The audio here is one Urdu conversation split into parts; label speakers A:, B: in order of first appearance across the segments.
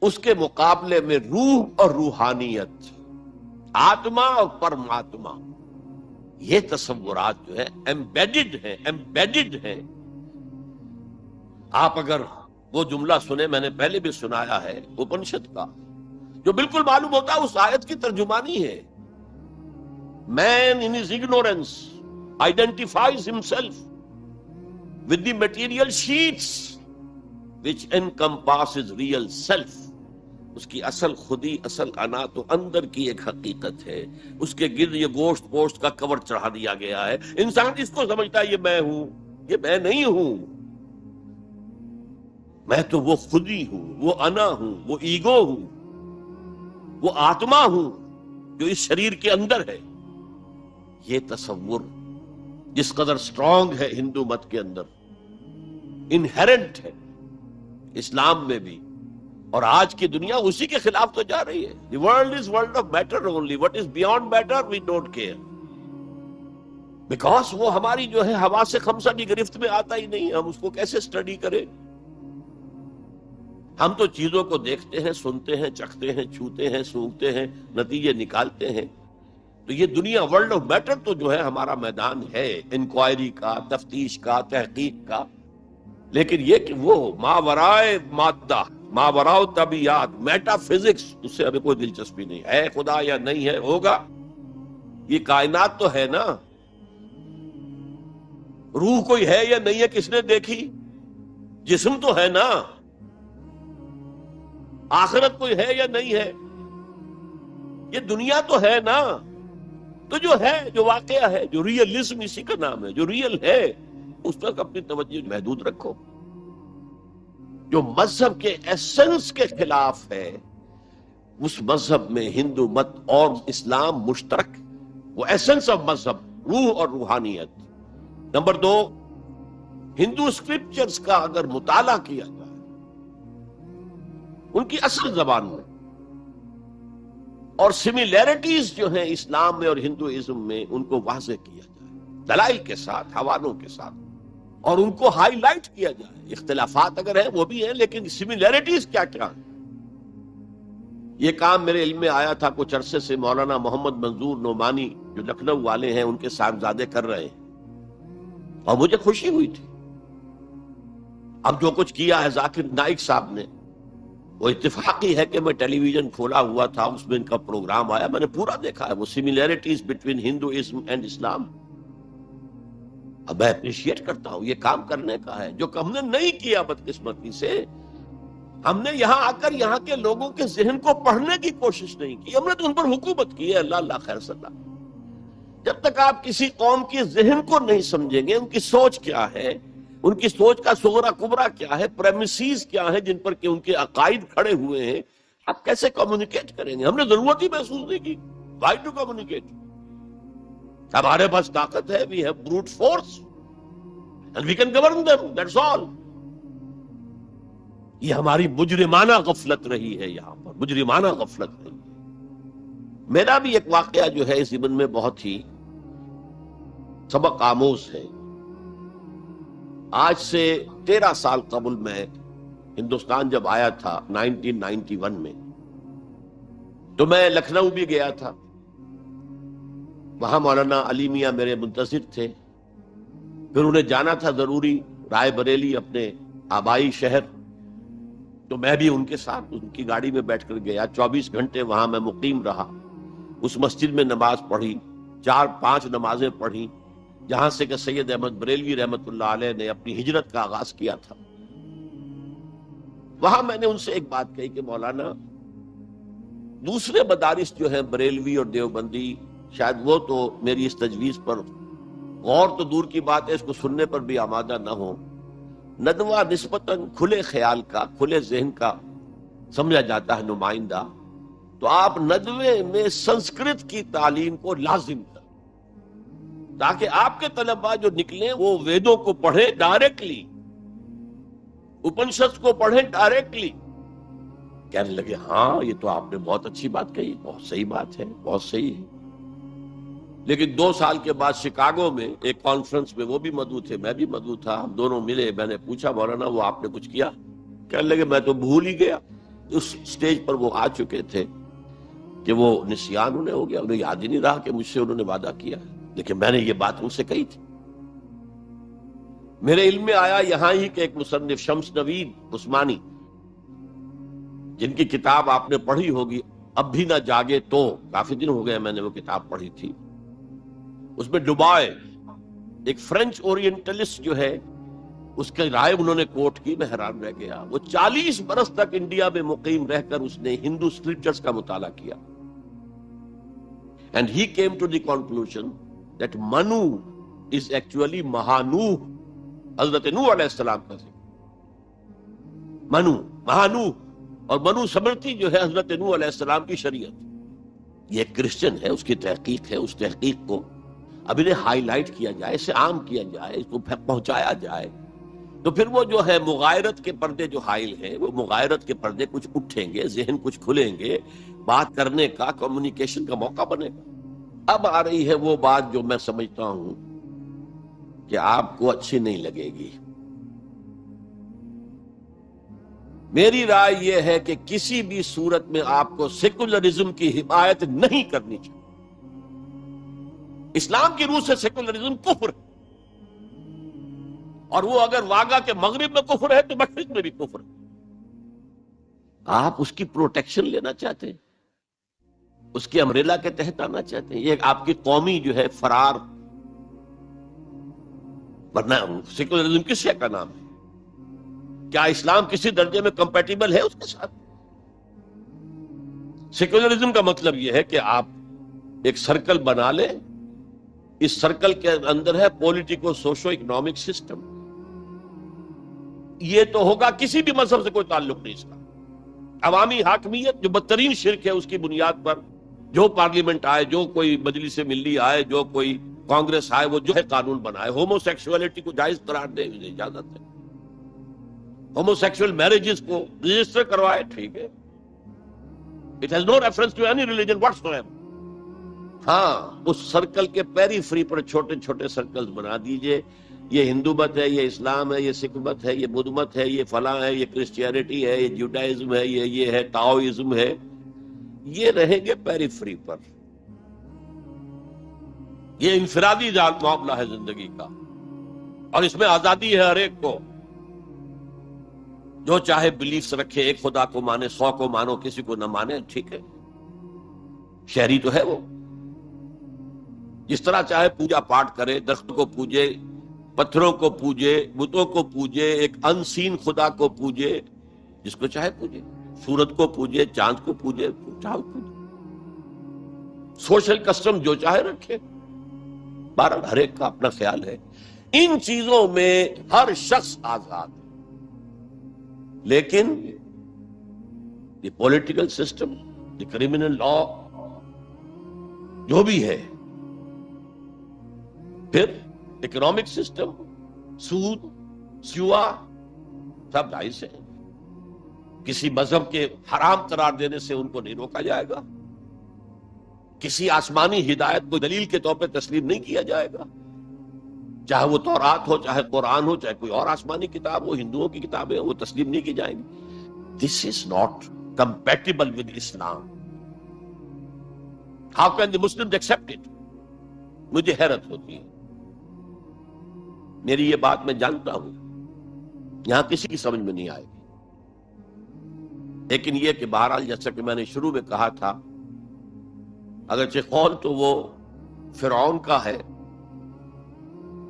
A: اس کے مقابلے میں روح اور روحانیت، آتما اور پرماتما، یہ تصورات جو ہے ایمبیڈڈ ہیں۔ آپ اگر وہ جملہ سنیں، میں نے پہلے بھی سنایا ہے اپنشد کا، جو بالکل معلوم ہوتا ہے اس آیت کی ترجمانی ہے۔ Man in his ignorance identifies himself with the material sheets which encompasses real self۔ اس کی اصل خودی، اصل انا تو اندر کی ایک حقیقت ہے، اس کے گرد یہ گوشت پوشت کا کور چڑھا دیا گیا ہے۔ انسان اس کو سمجھتا ہے یہ میں ہوں، یہ میں نہیں ہوں، میں تو وہ خودی ہوں، وہ انا ہوں، وہ ایگو ہوں، وہ آتما ہوں جو اس شریر کے اندر ہے۔ یہ تصور جس قدر سٹرونگ ہے ہندو مت کے اندر، انہیرنٹ ہے اسلام میں بھی، اور آج کی دنیا اسی کے خلاف تو جا رہی ہے۔ The world is world of matter only. What is beyond matter we don't care. Because وہ ہماری جو ہے حواس خمسہ کی گرفت میں آتا ہی نہیں، ہم اس کو کیسے اسٹڈی کریں؟ ہم تو چیزوں کو دیکھتے ہیں، سنتے ہیں، چکھتے ہیں، چھوتے ہیں، سونگھتے ہیں، نتیجے نکالتے ہیں۔ تو یہ دنیا ورلڈ آف میٹر تو جو ہے ہمارا میدان ہے انکوائری کا، تفتیش کا، تحقیق کا، لیکن یہ کہ وہ ماورائے مادہ، ماوراء طبیعات، میٹا فزکس، اس سے ہمیں کوئی دلچسپی نہیں ہے خدا یا نہیں ہے، ہوگا۔ یہ کائنات تو ہے نا، روح کوئی ہے یا نہیں ہے کس نے دیکھی؟ جسم تو ہے نا، آخرت کوئی ہے یا نہیں ہے؟ یہ دنیا تو ہے نا۔ تو جو ہے، جو واقعہ ہے، جو ریئلزم اسی کا نام ہے، جو ریئل ہے اس تک اپنی توجہ محدود رکھو۔ جو مذہب کے ایسنس کے خلاف ہے، اس مذہب میں ہندو مت اور اسلام مشترک، وہ ایسنس آف مذہب روح اور روحانیت۔ نمبر دو، ہندو اسکرپچرز کا اگر مطالعہ کیا جائے ان کی اصل زبان میں، اور سملیرٹیز جو ہیں اسلام میں اور ہندوازم میں ان کو واضح کیا جائے دلائل کے ساتھ، حوالوں کے ساتھ، اور ان کو ہائی لائٹ کیا جائے۔ اختلافات اگر ہیں وہ بھی ہیں، لیکن سملیرٹیز کیا کیا ہیں۔ یہ کام میرے علم میں آیا تھا کچھ عرصے سے، مولانا محمد منظور نعمانی جو لکھنؤ والے ہیں ان کے صاحبزادے کر رہے ہیں، اور مجھے خوشی ہوئی تھی۔ اب جو کچھ کیا ہے ذاکر نائک صاحب نے، وہ اتفاقی ہے کہ میں ٹیلی ویژن کھولا ہوا تھا، اس میں ان کا پروگرام آیا، میں نے پورا دیکھا ہے، وہ سملیرٹیز بٹوین ہندوازم اینڈ اسلام۔ اب میں اپریشیٹ کرتا ہوں، یہ کام کرنے کا ہے جو ہم نے نہیں کیا بدقسمتی سے۔ ہم نے یہاں آ کر یہاں کے لوگوں کے ذہن کو پڑھنے کی کوشش نہیں کی، ہم نے تو ان پر حکومت کی ہے۔ اللہ اللہ خیر صلاح۔ جب تک آپ کسی قوم کے ذہن کو نہیں سمجھیں گے، ان کی سوچ کیا ہے، ان کی سوچ کا صغرا کبرا کیا ہے، پریمیسز کیا ہے جن پر کہ ان کے عقائد کھڑے ہوئے ہیں، آپ کیسے کمیونیکیٹ کریں گے؟ ہم نے ضرورت ہی محسوس نہیں کی۔ Why to communicate? ہمارے پاس طاقت ہے، we have brute force and we can govern them, that's all. یہ ہماری مجرمانہ غفلت رہی ہے، یہاں پر مجرمانہ غفلت رہی ہے۔ میرا بھی ایک واقعہ جو ہے اس ضمن میں بہت ہی سبق آموز ہے۔ آج سے 13 سال قبل میں ہندوستان جب آیا تھا 1991 میں، تو میں لکھنؤ بھی گیا تھا، وہاں مولانا علی میاں میرے منتظر تھے، پھر انہیں جانا تھا ضروری رائے بریلی اپنے آبائی شہر، تو میں بھی ان کے ساتھ ان کی گاڑی میں بیٹھ کر گیا۔ 24 گھنٹے وہاں میں مقیم رہا، اس مسجد میں نماز پڑھی، 4-5 نمازیں پڑھی، جہاں سے کہ سید احمد بریلوی رحمت اللہ علیہ نے اپنی ہجرت کا آغاز کیا تھا۔ وہاں میں نے ان سے ایک بات کہی کہ مولانا، دوسرے مدارس جو ہیں بریلوی اور دیوبندی، شاید وہ تو میری اس تجویز پر غور تو دور کی بات ہے، اس کو سننے پر بھی آمادہ نہ ہو۔ ندوہ نسبتاً کھلے خیال کا، کھلے ذہن کا سمجھا جاتا ہے نمائندہ، تو آپ ندوے میں سنسکرت کی تعلیم کو لازم کریں، تاکہ آپ کے طلباء جو نکلیں وہ ویدوں کو پڑھیں ڈائریکٹلی، اپنشد کو پڑھیں ڈائریکٹلی۔ کہنے لگے ہاں یہ تو آپ نے بہت اچھی بات کہی، بہت صحیح بات ہے، بہت صحیح ہے۔ لیکن 2 سال کے بعد شکاگو میں ایک کانفرنس میں وہ بھی مدعو تھے، میں بھی مدعو تھا، ہم دونوں ملے، میں نے پوچھا مولانا وہ آپ نے کچھ کیا؟ کہنے لگے میں تو بھول ہی گیا، اس سٹیج پر وہ آ چکے تھے کہ وہ نسیان انہیں ہو گیا، انہیں یاد ہی نہیں رہا کہ مجھ سے انہوں نے وعدہ کیا، لیکن میں نے یہ بات ان سے کہی تھی۔ میرے علم میں آیا یہاں ہی کہ ایک مصنف شمس نوید عثمانی، جن کی کتاب آپ نے پڑھی ہوگی اب بھی نہ جاگے تو، کافی دن ہو گئے میں نے وہ کتاب پڑھی تھی، اس میں ڈوبائے ایک فرینچ اورینٹلسٹ جو ہے اس کی رائے انہوں نے کوٹ کی، میں حیران رہ گیا۔ وہ 40 برس تک انڈیا میں مقیم رہ کر اس نے ہندو اسکرپچرز کا مطالعہ کیا، and he came to the conclusion that Manu is actually مہانوح، حضرت نوح علیہ السلام کا ذکر، منو مہانوح، اور منو سمرتی جو ہے حضرت نوح علیہ السلام کی شریعت۔ یہ ایک کرسچن ہے، اس کی تحقیق ہے، اس تحقیق کو اب انہیں ہائی لائٹ کیا جائے، اسے عام کیا جائے، اس کو پہنچایا جائے، تو پھر وہ جو ہے مغایرت کے پردے جو حائل ہیں، وہ مغایرت کے پردے کچھ اٹھیں گے، ذہن کچھ کھلیں گے، بات کرنے کا، کمیونیکیشن کا موقع بنے گا۔ اب آ رہی ہے وہ بات جو میں سمجھتا ہوں کہ آپ کو اچھی نہیں لگے گی۔ میری رائے یہ ہے کہ کسی بھی صورت میں آپ کو سیکولرزم کی حمایت نہیں کرنی چاہیے۔ اسلام کی روح سے سیکولرزم کفر ہے، اور وہ اگر واگا کے مغرب میں کفر ہے تو مشرق میں بھی کفر ہے۔ آپ اس کی پروٹیکشن لینا چاہتے ہیں، اس کی امبریلا کے تحت آنا چاہتے ہیں، یہ آپ کی قومی جو ہے فرار، ورنہ سیکولرزم کس شے کا نام ہے؟ کیا اسلام کسی درجے میں کمپیٹیبل ہے اس کے ساتھ؟ سیکولرزم کا مطلب یہ ہے کہ آپ ایک سرکل بنا لیں، اس سرکل کے اندر ہے پولیٹیکو سوشو اکنامک سسٹم، یہ تو ہوگا، کسی بھی مذہب سے کوئی تعلق نہیں اس کا۔ عوامی حاکمیت جو بدترین شرک ہے، اس کی بنیاد پر جو پارلیمنٹ آئے، جو کوئی مجلس ملی آئے، جو کوئی کانگریس آئے، وہ جو ہے قانون بنائے، ہومو سیکسولیٹی کو جائز قرار دے، اسے اجازت ہے، ہومو سیکسول میرجز کو رجسٹر کروائے، ٹھیک ہے، it has no reference to any religion whatsoever۔ ہاں، اس سرکل کے پیری فری پر چھوٹے چھوٹے سرکلز بنا دیجئے، یہ ہندو مت ہے، یہ اسلام ہے، یہ سکھ مت ہے، یہ بدھ مت ہے، یہ فلاں ہے، یہ کرسچینٹی ہے، یہ جوڈائزم ہے، یہ ہے تاؤزم ہے، یہ رہیں گے پیری فری پر۔ یہ انفرادی معاملہ ہے زندگی کا، اور اس میں آزادی ہے ہر ایک کو، جو چاہے بلیفز رکھے، ایک خدا کو مانے، 100 کو مانو، کسی کو نہ مانے، ٹھیک ہے، شہری تو ہے وہ، جس طرح چاہے پوجا پاٹ کرے، درخت کو پوجے، پتھروں کو پوجے، بتوں کو پوجے، ایک انسین خدا کو پوجے، جس کو چاہے پوجے، سورج کو پوجے، چاند کو پوجے، چاہے پوجے، سوشل کسٹم جو چاہے رکھے، بہرحال ہر ایک کا اپنا خیال ہے۔ ان چیزوں میں ہر شخص آزاد ہے، لیکن دی پولیٹیکل سسٹم، دی کریمنل لا، جو بھی ہے، پھر اکنامک سسٹم، سود، سیوا، سب جائز ہے۔ کسی مذہب کے حرام قرار دینے سے ان کو نہیں روکا جائے گا، کسی آسمانی ہدایت کو دلیل کے طور پہ تسلیم نہیں کیا جائے گا، چاہے وہ تورات ہو، چاہے قرآن ہو، چاہے کوئی اور آسمانی کتاب ہو، ہندوؤں کی کتابیں وہ تسلیم نہیں کی جائیں گی۔ This is not compatible with Islam. How can the Muslims accept it? مجھے حیرت ہوتی ہے۔ میری یہ بات میں جانتا ہوں یہاں کسی کی سمجھ میں نہیں آئے گی، لیکن یہ کہ بہرحال جیسا کہ میں نے شروع میں کہا تھا، اگرچہ قول تو وہ فرعون کا ہے،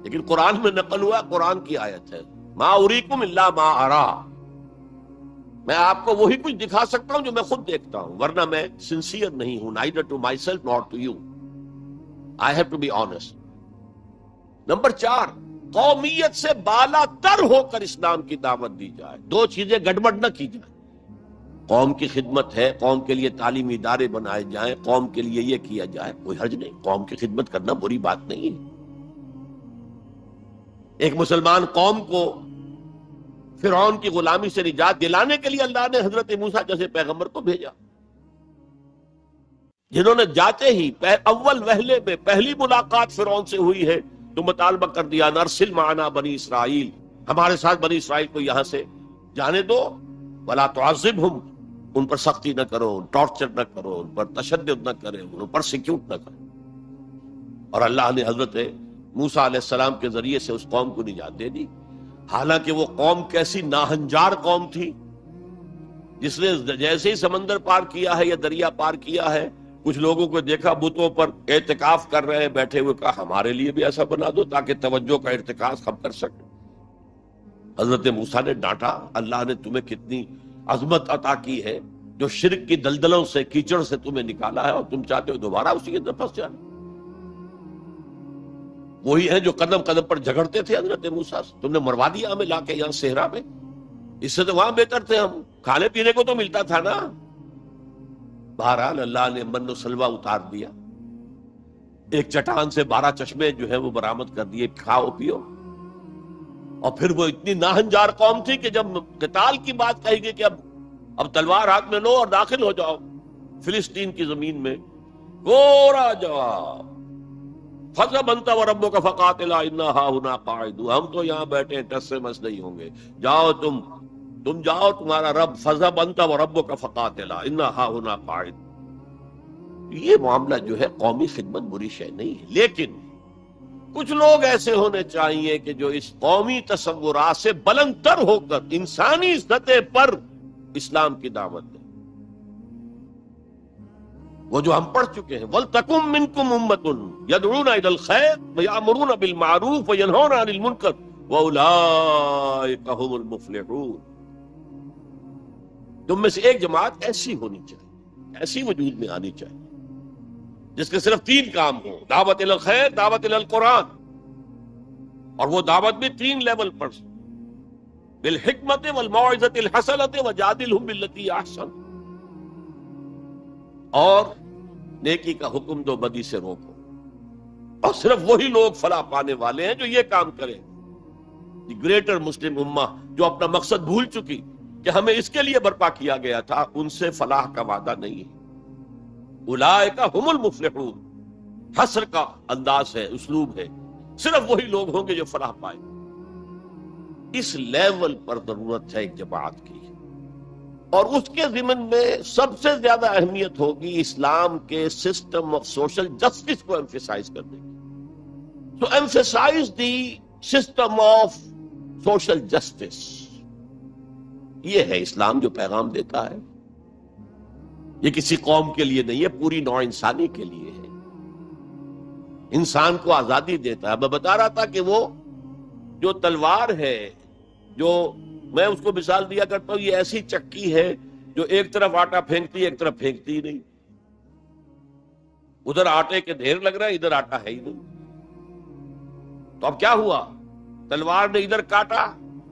A: لیکن قرآن میں نقل ہوا، قرآن کی آیت ہے، ما اریکم الا ما ارا، میں آپ کو وہی کچھ دکھا سکتا ہوں جو میں خود دیکھتا ہوں، ورنہ میں سنسیئر نہیں ہوں، neither to myself nor to you. I have to be honest. Number 4، قومیت سے بالا تر ہو کر اسلام کی دعوت دی جائے، دو چیزیں گڑبڑ نہ کی جائیں، قوم کی خدمت ہے، قوم کے لیے تعلیمی ادارے بنائے جائیں، قوم کے لیے یہ کیا جائے، کوئی حرج نہیں، قوم کی خدمت کرنا بری بات نہیں ہے۔ ایک مسلمان قوم کو فرعون کی غلامی سے نجات دلانے کے لیے اللہ نے حضرت موسیٰ جیسے پیغمبر کو بھیجا، جنہوں نے جاتے ہی اول وہلے میں پہلی ملاقات فرعون سے ہوئی ہے تو مطالبہ کر دیا، نرسل معنا بنی اسرائیل، ہمارے ساتھ بنی اسرائیل کو یہاں سے جانے دو، ولا تعذبہم، ان پر سختی نہ کرو، ٹارچر نہ کرو، ان پر تشدد نہ کرے، ان پر سیکیوٹ نہ کرے۔ اور اللہ نے حضرت موسیٰ علیہ السلام کے ذریعے سے اس قوم کو نجات دے دی، حالانکہ وہ قوم کیسی ناہنجار قوم تھی، جس نے جیسے ہی سمندر پار کیا ہے یا دریا پار کیا ہے، کچھ لوگوں کو دیکھا بتوں پر اعتکاف کر رہے ہیں بیٹھے ہوئے، کہا ہمارے لیے بھی ایسا بنا دو تاکہ توجہ کا ارتکاز ہم کر سکیں۔ حضرت موسیٰ نے ڈانٹا، اللہ نے تمہیں کتنی عظمت عطا کی ہے، جو شرک کی دلدلوں سے، کیچڑ سے تمہیں نکالا ہے، اور تم چاہتے ہو دوبارہ اسی کے اندر پھنس جائے۔ وہی ہیں جو قدم قدم پر جھگڑتے تھے حضرت موسیٰ سے، تم نے مروا دیا ہمیں لا کے یہاں صحرا میں، اس سے تو وہاں بہتر تھے، ہم کھانے پینے کو تو ملتا تھا نا۔ بہرحال اللہ نے من و سلوہ اتار دیا، ایک چٹان سے 12 چشمے جو ہے وہ برآمد کر دیے، کھاؤ پیو۔ اور پھر وہ اتنی ناہنجار قوم تھی کہ جب قتال کی بات کہی گئی کہ اب تلوار ہاتھ میں لو اور داخل ہو جاؤ فلسطین کی زمین میں، گورا جواب، فَاذْهَبْ أَنْتَ وَرَبُّكَ فَقَاتِلَا إِنَّا هَاهُنَا قَاعِدُونَ، ہم تو یہاں بیٹھے ٹس سے مس نہیں ہوں گے، جاؤ تم جاؤ، تمہارا رب، فَاذْهَبْ أَنْتَ وَرَبُّكَ فَقَاتِلَا إِنَّا هَاهُنَا قَاعِدُونَ۔ یہ معاملہ جو ہے قومی خدمت بری شے نہیں ہے، لیکن کچھ لوگ ایسے ہونے چاہیے کہ جو اس قومی تصورات سے بلند تر ہو کر انسانی سطح پر اسلام کی دعوت دیں، وہ جو ہم پڑھ چکے ہیں، وَلْتَكُن مِّنكُمْ أُمَّةٌ يَدْعُونَ إِلَى الْخَيْرِ وَيَأْمُرُونَ بِالْمَعْرُوفِ وَيَنْهَوْنَ عَنِ الْمُنكَرِ وَأُولَٰئِكَ هُمُ الْمُفْلِحُونَ۔ تم میں سے ایک جماعت ایسی ہونی چاہیے، ایسی وجود میں آنی چاہیے جس کے صرف 3 کام ہوں، دعوت الی الخیر، دعوت الی القرآن، اور وہ دعوت بھی 3 لیول پر، بالحکمت والموعظۃ الحسنۃ وجادلہم باللتی احسن، اور نیکی کا حکم دو، بدی سے روکو۔ اور صرف وہی لوگ فلاح پانے والے ہیں جو یہ کام کریں۔ دی گریٹر مسلم امہ جو اپنا مقصد بھول چکی کہ ہمیں اس کے لیے برپا کیا گیا تھا، ان سے فلاح کا وعدہ نہیں ہے۔ اولئک ھم المفلحون، حسر کا انداز ہے، اسلوب ہے، صرف وہی لوگ ہوں گے جو فلاح پائیں۔ اس لیول پر ضرورت ہے ایک جماعت کی، اور اس کے ضمن میں سب سے زیادہ اہمیت ہوگی اسلام کے سسٹم آف سوشل جسٹس کو ایمفیسائز کرنے کی۔ تو emphasise the system of social justice, یہ ہے اسلام جو پیغام دیتا ہے۔ یہ کسی قوم کے لیے نہیں ہے، پوری نوع انسانی کے لیے ہے، انسان کو آزادی دیتا ہے۔ میں بتا رہا تھا کہ وہ جو تلوار ہے، جو میں اس کو مثال دیا کرتا ہوں، یہ ایسی چکی ہے جو ایک طرف آٹا پھینکتی ہے، ایک طرف پھینکتی ہی نہیں، ادھر آٹے کے ڈھیر لگ رہا ہے، ادھر آٹا ہے ہی نہیں۔ تو اب کیا ہوا؟ تلوار نے ادھر کاٹا،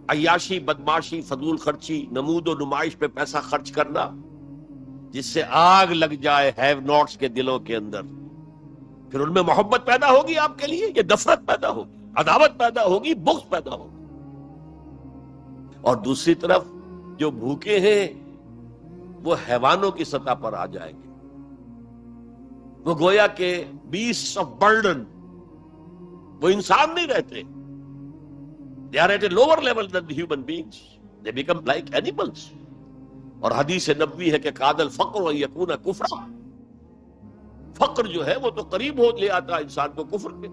A: عیاشی، بدماشی، فضول خرچی، نمود و نمائش پہ پیسہ خرچ کرنا، جس سے آگ لگ جائے ہیو ناٹس کے دلوں کے اندر، پھر ان میں محبت پیدا ہوگی آپ کے لیے، یہ نفرت پیدا ہوگی، عداوت پیدا ہوگی، بغض پیدا ہوگی۔ اور دوسری طرف جو بھوکے ہیں وہ حیوانوں کی سطح پر آ جائیں گے، وہ گویا کہ بیسٹ آف برڈن، وہ انسان نہیں رہتے، they are at a lower level than the human beings, they become like animals۔ اور حدیث نبوی ہے کہ قاد الفقر ان یکون کفرا، فقر جو ہے وہ تو قریب ہو لے آتا انسان کو کفر کے۔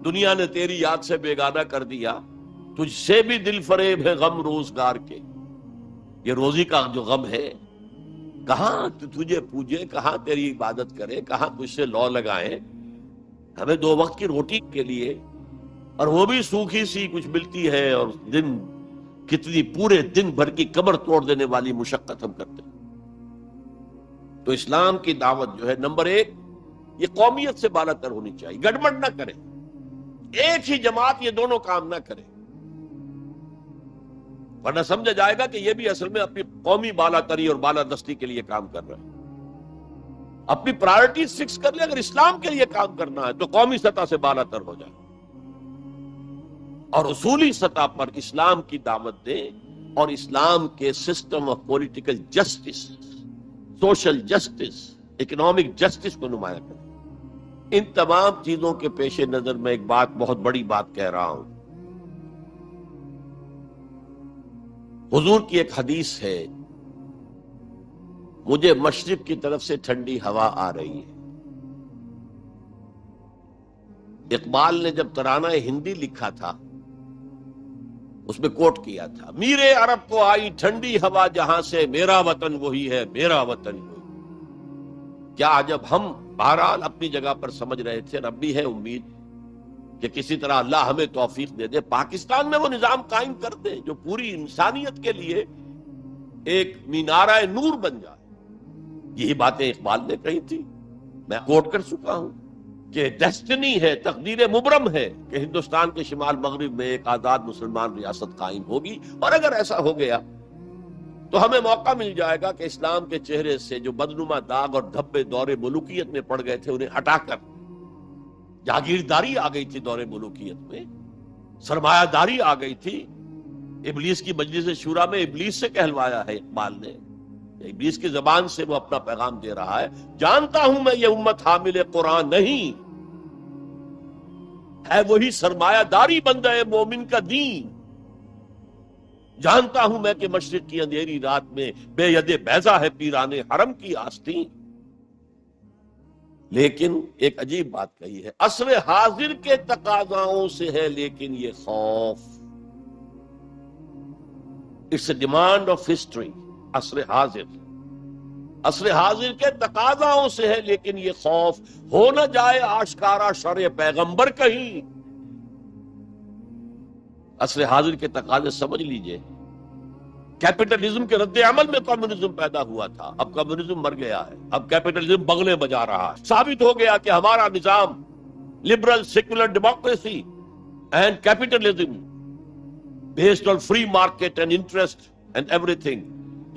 A: دنیا نے تیری یاد سے بیگانہ کر دیا، تجھ سے بھی دل فریب ہے غم روزگار کے، یہ روزی کا جو غم ہے، کہاں تجھے پوجے، کہاں تیری عبادت کرے، کہاں تجھ سے لو لگائیں، ہمیں 2 وقت کی روٹی کے لیے، اور وہ بھی سوکھی سی کچھ ملتی ہے، اور دن کتنی پورے دن بھر کی کمر توڑ دینے والی مشقت ہم کرتے ہیں۔ تو اسلام کی دعوت جو ہے، نمبر 1 یہ قومیت سے بالا تر ہونی چاہیے، گڑبڑ نہ کرے، ایک ہی جماعت یہ دونوں کام نہ کرے، ورنہ سمجھا جائے گا کہ یہ بھی اصل میں اپنی قومی بالا تری اور بالا دستی کے لیے کام کر رہا ہے۔ اپنی پرائرٹیز فکس کر لے، اگر اسلام کے لیے کام کرنا ہے تو قومی سطح سے بالا تر ہو جائے، اور اصولی سطح پر اسلام کی دعوت دیں، اور اسلام کے system of political justice, social justice, economic justice کو نمایاں کریں۔ ان تمام چیزوں کے پیش نظر میں ایک بات، بہت بڑی بات کہہ رہا ہوں۔ حضور کی ایک حدیث ہے مجھے مشرق کی طرف سے ٹھنڈی ہوا آ رہی ہے. اقبال نے جب ترانہ ہندی لکھا تھا اس میں کوٹ کیا تھا، میرے عرب کو آئی ٹھنڈی ہوا جہاں سے، میرا وطن وہی ہے، میرا وطن وہی. کیا جب ہم بہرحال اپنی جگہ پر سمجھ رہے تھے، رب بھی ہے امید کہ کسی طرح اللہ ہمیں توفیق دے دے، پاکستان میں وہ نظام قائم کر دے جو پوری انسانیت کے لیے ایک مینارہ نور بن جائے. یہی باتیں اقبال نے کہی تھی، میں کوٹ کر چکا ہوں کہ ڈیسٹنی ہے، تقدیر مبرم ہے کہ ہندوستان کے شمال مغرب میں ایک آزاد مسلمان ریاست قائم ہوگی. اور اگر ایسا ہو گیا تو ہمیں موقع مل جائے گا کہ اسلام کے چہرے سے جو بدنما داغ اور دھبے دور ملوکیت میں پڑ گئے تھے انہیں ہٹا کر جاگیرداری آ گئی تھی. دور ملوکیت میں سرمایہ داری آ گئی تھی. ابلیس کی مجلس شورا میں ابلیس سے کہلوایا ہے اقبال نے، ابلیس کی زبان سے وہ اپنا پیغام دے رہا ہے. جانتا ہوں میں یہ امت حامل قرآن نہیں ہے، وہی سرمایہ داری بندہ مومن کا دین. جانتا ہوں میں کہ مشرق کی اندھیری رات میں بے ید بیضا ہے پیران حرم کی آستین. لیکن ایک عجیب بات کہی ہے، عصر حاضر کے تقاضاؤں سے ہے لیکن یہ خوف. It's a demand of history. عصر حاضر کے تقاضاؤں سے ہے لیکن یہ خوف، ہو نہ جائے آشکارا شرع پیغمبر کہیں. عصر حاضر کے تقاضے سمجھ لیجئے. کیپٹلزم کے رد عمل میں کمیونزم پیدا ہوا تھا، اب کمیونزم مر گیا ہے، اب کیپٹلزم بغلیں بجا رہا ہے. ثابت ہو گیا کہ ہمارا نظام liberal secular democracy and capitalism based on free market and interest and every thing,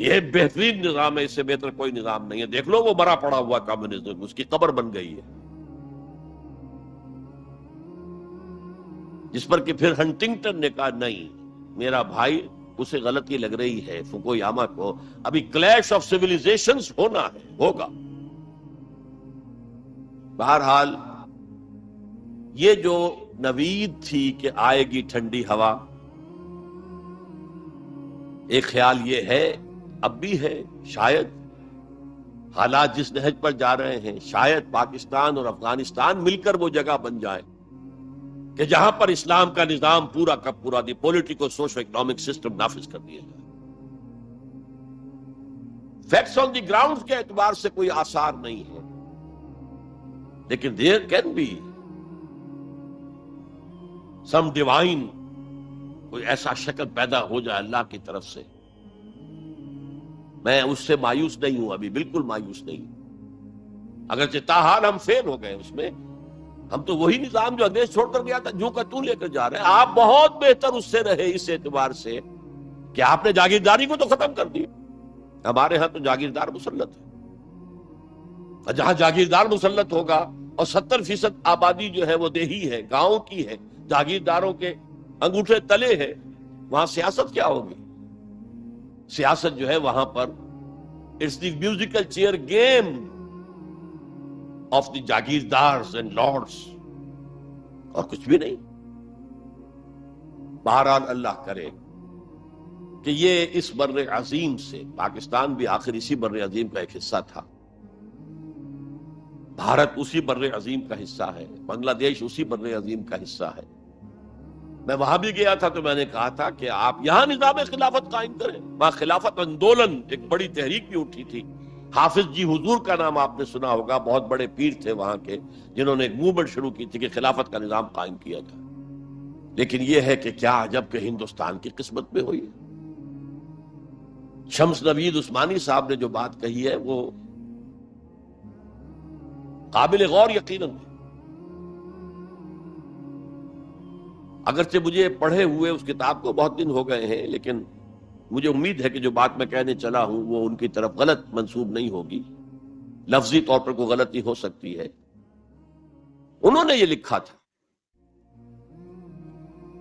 A: یہ بہترین نظام ہے، اس سے بہتر کوئی نظام نہیں ہے. دیکھ لو وہ مرا پڑا ہوا کمیونزم، اس کی قبر بن گئی ہے، جس پر کہ پھر ہنٹنگٹن نے کہا نہیں میرا بھائی اسے غلطی لگ رہی ہے، فوکویاما کو ابھی کلیش آف سیویلائزیشنز ہونا ہے، ہوگا. بہرحال یہ جو نوید تھی کہ آئے گی ٹھنڈی ہوا، ایک خیال یہ ہے، اب بھی ہے، شاید حالات جس نہج پر جا رہے ہیں شاید پاکستان اور افغانستان مل کر وہ جگہ بن جائے کہ جہاں پر اسلام کا نظام پورا کا پورا دی پولیٹیکو سوشو اکنامک سسٹم نافذ کر دیا جائے. فیکٹس آن دی گراؤنڈ کے اعتبار سے کوئی آثار نہیں ہے، لیکن there can be some divine, کوئی ایسا شکل پیدا ہو جائے اللہ کی طرف سے. میں اس سے مایوس نہیں ہوں، ابھی بالکل مایوس نہیں ہوں، اگرچہ تاحال ہم فیل ہو گئے اس میں. ہم تو وہی نظام جو انگریز چھوڑ کر گیا تھا جو کا تو لے کر جا رہے ہیں. آپ بہت بہتر اس سے رہے اس اعتبار سے کہ آپ نے جاگیرداری کو تو ختم کر دی. ہمارے ہاں تو جاگیردار مسلط ہے، جہاں جاگیردار مسلط ہوگا اور 70% آبادی جو ہے وہ دیہی ہے، گاؤں کی ہے، جاگیرداروں کے انگوٹھے تلے ہے، وہاں سیاست کیا ہوگی؟ سیاست جو ہے وہاں پر it's the musical chair game of the jagirdars and lords, اور کچھ بھی نہیں. بہرحال اللہ کرے کہ یہ اس بر عظیم سے، پاکستان بھی آخر اسی بر عظیم کا ایک حصہ تھا، بھارت اسی بر عظیم کا حصہ ہے، بنگلہ دیش اسی بر عظیم کا حصہ ہے. میں وہاں بھی گیا تھا تو میں نے کہا تھا کہ آپ یہاں نظام خلافت قائم کریں. وہاں خلافت اندولن ایک بڑی تحریک بھی اٹھی تھی. حافظ جی حضور کا نام آپ نے سنا ہوگا، بہت بڑے پیر تھے وہاں کے جنہوں نے ایک موومنٹ شروع کی تھی کہ خلافت کا نظام قائم کیا جائے. لیکن یہ ہے کہ کیا عجب کہ ہندوستان کی قسمت میں ہوئی. شمس نوید عثمانی صاحب نے جو بات کہی ہے وہ قابل غور یقیناً ہے. اگرچہ مجھے پڑھے ہوئے اس کتاب کو بہت دن ہو گئے ہیں، لیکن مجھے امید ہے کہ جو بات میں کہنے چلا ہوں وہ ان کی طرف غلط منسوب نہیں ہوگی، لفظی طور پر کوئی غلطی ہو سکتی ہے. انہوں نے یہ لکھا تھا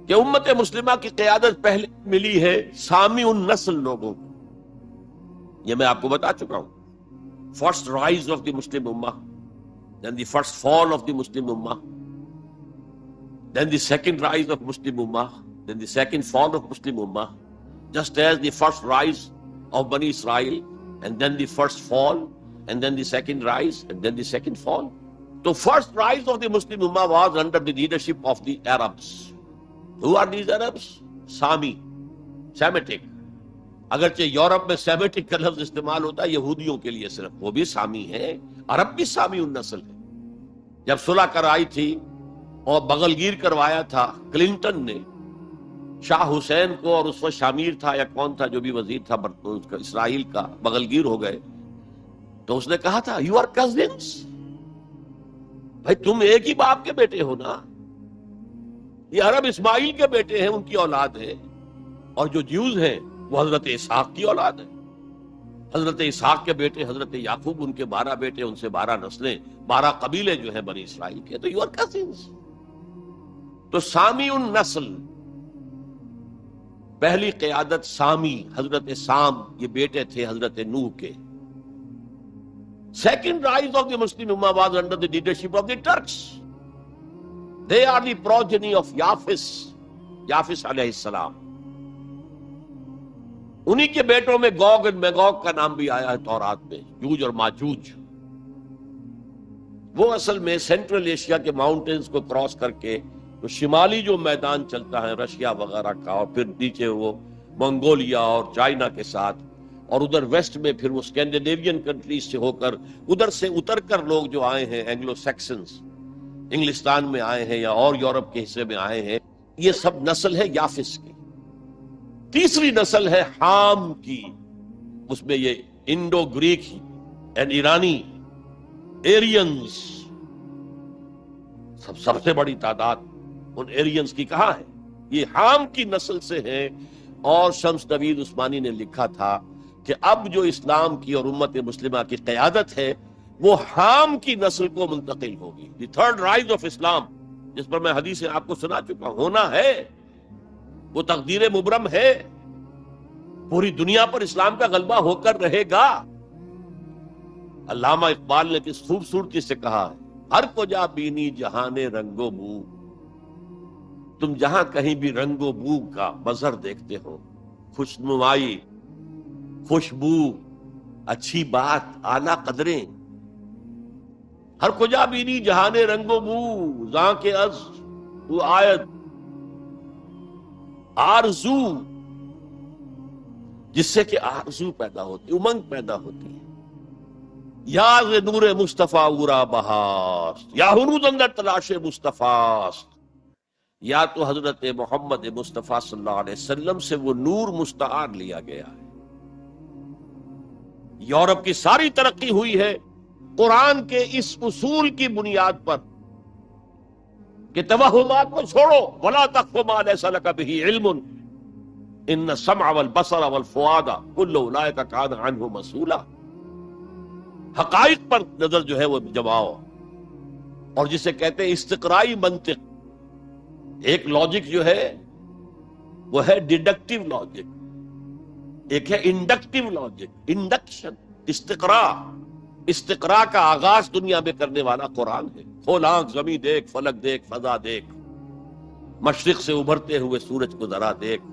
A: کہ امت مسلمہ کی قیادت پہلے ملی ہے سامی النسل لوگوں کو. یہ میں آپ کو بتا چکا ہوں. فرسٹ رائز آف دی مسلم امہ، then the first fall of the Muslim Ummah, then the second rise of Muslim Ummah, then the second fall of Muslim Ummah, just as the first rise of Bani Israel and then the first fall, and then the second rise, and then the second fall. The first rise of the Muslim Ummah was under the leadership of the Arabs. Who are these Arabs? Sami, Semitic. اگرچہ یورپ میں سیمیٹک کا لفظ استعمال ہوتا ہے یہودیوں کے لیے صرف، وہ بھی سامی ہیں، عرب بھی سامی النسل ہے. جب صلح کرائی تھی اور بغلگیر کروایا تھا کلنٹن نے شاہ حسین کو، اور اس وقت شامیر تھا یا کون تھا جو بھی وزیر تھا اسرائیل کا، بغلگیر ہو گئے، تو اس نے کہا تھا یو آر کزنس، بھائی تم ایک ہی باپ کے بیٹے ہو نا. یہ عرب اسماعیل کے بیٹے ہیں، ان کی اولاد ہے، اور جو جیوز ہیں وہ حضرت اسحاق کی اولاد ہے. حضرت اسحاق کے بیٹے حضرت یعقوب، ان کے 12 بیٹے، ان سے 12 نسلیں، 12 قبیلے جو ہیں بنی اسرائیل کے. تو یو آر کزنس. تو سامی النسل، پہلی قیادت سامی، حضرت سام، یہ بیٹے تھے حضرت نوح کے. Second rise of the Muslim Ummah was under the leadership of the Turks. They are the progeny of Yafis علیہ السلام. انہی کے بیٹوں میں گوگ اور میگوگ کا نام بھی آیا ہے تورات میں، یوج اور ماجوج. وہ اصل میں سینٹرل ایشیا کے ماؤنٹینز کو کراس کر کے تو شمالی جو میدان چلتا ہے رشیا وغیرہ کا، اور پھر نیچے وہ منگولیا اور چائنا کے ساتھ، اور ادھر ویسٹ میں پھر وہ اسکینڈینیوین کنٹریز سے ہو کر ادھر سے اتر کر لوگ جو آئے ہیں اینگلو سیکسنز، انگلستان میں آئے ہیں یا اور یورپ کے حصے میں آئے ہیں، یہ سب نسل ہے یافس کی. تیسری نسل ہے حام کی، اس میں یہ انڈو گریک اینڈ ایرانی ایرینز، سب سے بڑی تعداد ان ایرینز کی کہاں ہے؟ یہ حام کی نسل سے ہیں. اور شمس نوید عثمانی نے لکھا تھا کہ اب جو اسلام کی اور امت مسلمہ کی قیادت ہے وہ حام کی نسل کو منتقل ہوگی. دی تھرڈ رائز آف اسلام، جس پر میں حدیث آپ کو سنا چکا ہوں، ہونا ہے، وہ تقدیر مبرم ہے، پوری دنیا پر اسلام کا غلبہ ہو کر رہے گا. علامہ اقبال نے کس خوبصورتی سے کہا ہے، ہر کو جا بینی جہان رنگ و بو. تم جہاں کہیں بھی رنگ و بو کا منظر دیکھتے ہو، خوشنمائی، خوشبو، اچھی بات، اعلیٰ قدریں، ہر کجا بینی جہان رنگ و بو، زاں کے از وہ آیت آرزو، جس سے کہ آرزو پیدا ہوتی، امنگ پیدا ہوتی ہے. یاز نور مصطفیٰ اورا بہاست، یا ہنوز اندر تلاش مصطفیٰست. یا تو حضرت محمد مصطفیٰ صلی اللہ علیہ وسلم سے وہ نور مستعار لیا گیا ہے. یورپ کی ساری ترقی ہوئی ہے قرآن کے اس اصول کی بنیاد پر کہ توہمات کو چھوڑو، وَلَا تَقْفُ مَا لَيْسَ لَكَ بِهِ عِلْمٌ إِنَّ السَّمْعَ وَالْبَصَرَ وَالْفُؤَادَ كُلُّ أُولَٰئِكَ كَانَ عَنْهُ مَسْئُولًا. حقائق پر نظر جو ہے وہ جماؤ، اور جسے کہتے ہیں استقرائی منطق. ایک لاجک جو ہے وہ ہے ڈیڈکٹیو لاجک، ایک ہے انڈکٹیو لاجک، انڈکشن. استقراء کا آغاز دنیا میں کرنے والا قرآن ہے. کھول آنکھ، زمین دیکھ، فلک دیکھ، فضا دیکھ، مشرق سے ابھرتے ہوئے سورج کو ذرا دیکھ.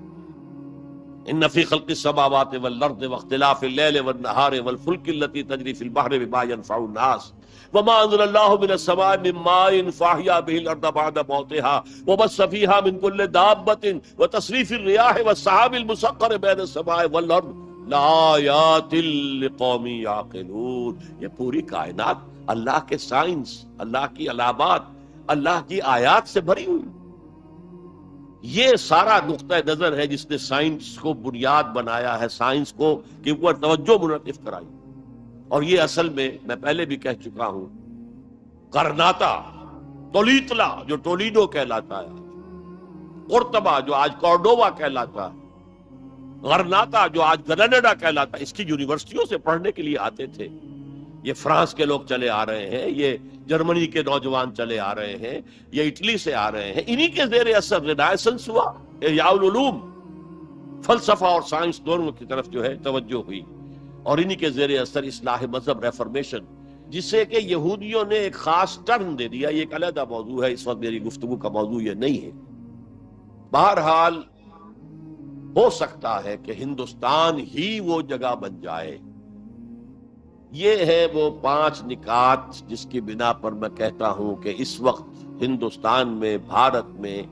A: ان فی خلق السماوات والارض واختلاف اللیل والنہار والفلک التي تجری فی البحر بما ينفع الناس وما انزل الله من السماء من ماء فاحیا به الارض بعد موتها وبث فيها من كل دابة وتصريف الرياح والسحاب المسخر بين السماء والارض لآیات لقوم یعقلون. یہ پوری کائنات اللہ کے سائنس، اللہ کی علامات، اللہ کی آیات سے بھری ہوئی. یہ سارا نقطہ نظر ہے جس نے سائنس کو بنیاد بنایا ہے، سائنس کو کہ اوپر توجہ منعطف کرائی. اور یہ اصل میں پہلے بھی کہہ چکا ہوں، کرناتا، تولیتلا جو ٹولیڈو کہلاتا ہے، قرطبہ جو آج کورڈووا کہلاتا ہے، غرناتا جو آج گرناڈا کہلاتا ہے، اس کی یونیورسٹیوں سے پڑھنے کے لیے آتے تھے. یہ فرانس کے لوگ چلے آ رہے ہیں، یہ جرمنی کے نوجوان چلے آ رہے ہیں، یہ اٹلی سے آ رہے ہیں. انہی کے زیر اثر رینائسنس ہوا، احیاء العلوم، فلسفہ اور سائنس دونوں کی طرف جو ہے توجہ ہوئی. اور انہی کے زیر اثر اصلاح مذہب، ریفارمیشن، جسے کہ یہودیوں نے ایک خاص ٹرم دے دیا. یہ ایک علیحدہ موضوع ہے، اس وقت میری گفتگو کا موضوع یہ نہیں ہے. بہرحال ہو سکتا ہے کہ ہندوستان ہی وہ جگہ بن جائے یہ ہے وہ 5 نکات جس کی بنا پر میں کہتا ہوں کہ اس وقت ہندوستان میں، بھارت میں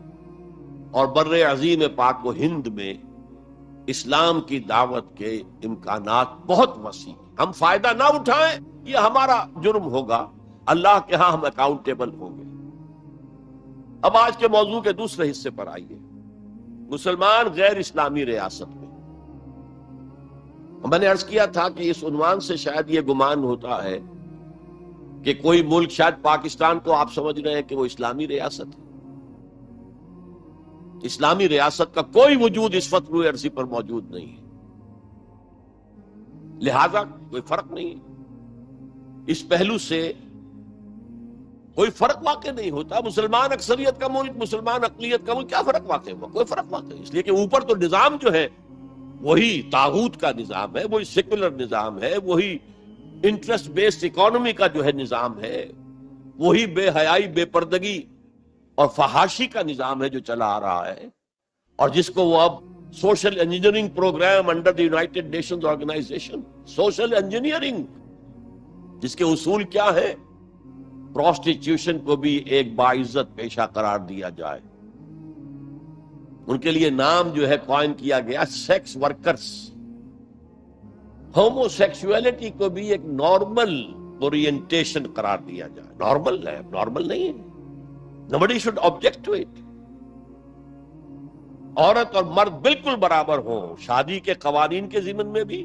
A: اور بر عظیم پاک و ہند میں اسلام کی دعوت کے امکانات بہت وسیع ہیں۔ ہم فائدہ نہ اٹھائیں یہ ہمارا جرم ہوگا، اللہ کے ہاں ہم اکاؤنٹیبل ہوں گے۔ اب آج کے موضوع کے دوسرے حصے پر آئیے، مسلمان غیر اسلامی ریاست میں۔ میں نے عرض کیا تھا کہ اس عنوان سے شاید یہ گمان ہوتا ہے کہ کوئی ملک، شاید پاکستان کو آپ سمجھ رہے ہیں کہ وہ اسلامی ریاست ہے۔ اسلامی ریاست کا کوئی وجود اس وقت روئے عرضی پر موجود نہیں ہے، لہذا کوئی فرق نہیں ہے۔ اس پہلو سے کوئی فرق واقع نہیں ہوتا۔ مسلمان اکثریت کا ملک، مسلمان اقلیت کا ملک، کیا فرق واقع ہوا؟ کوئی فرق واقع ہے، اس لیے کہ اوپر تو نظام جو ہے وہی طاغوت کا نظام ہے، وہی سیکولر نظام ہے، وہی انٹرسٹ بیسڈ اکانومی کا جو ہے نظام ہے، وہی بے حیائی، بے پردگی اور فحاشی کا نظام ہے جو چلا آ رہا ہے، اور جس کو وہ اب social engineering programme under the United Nations Organisation, social engineering, جس کے اصول کیا ہے؟ پروسٹیٹیوشن کو بھی ایک باعزت پیشہ قرار دیا جائے۔ ان کے لیے نام جو ہے کوائن کیا گیا سیکس ورکرز۔ ہومو سیکسولیٹی کو بھی ایک نارمل اورینٹیشن قرار دیا جائے۔ نارمل ہے، نارمل نہیں ہے۔ Nobody should object to it۔ عورت اور مرد بالکل برابر ہوں، شادی کے قوانین کے ضمن میں بھی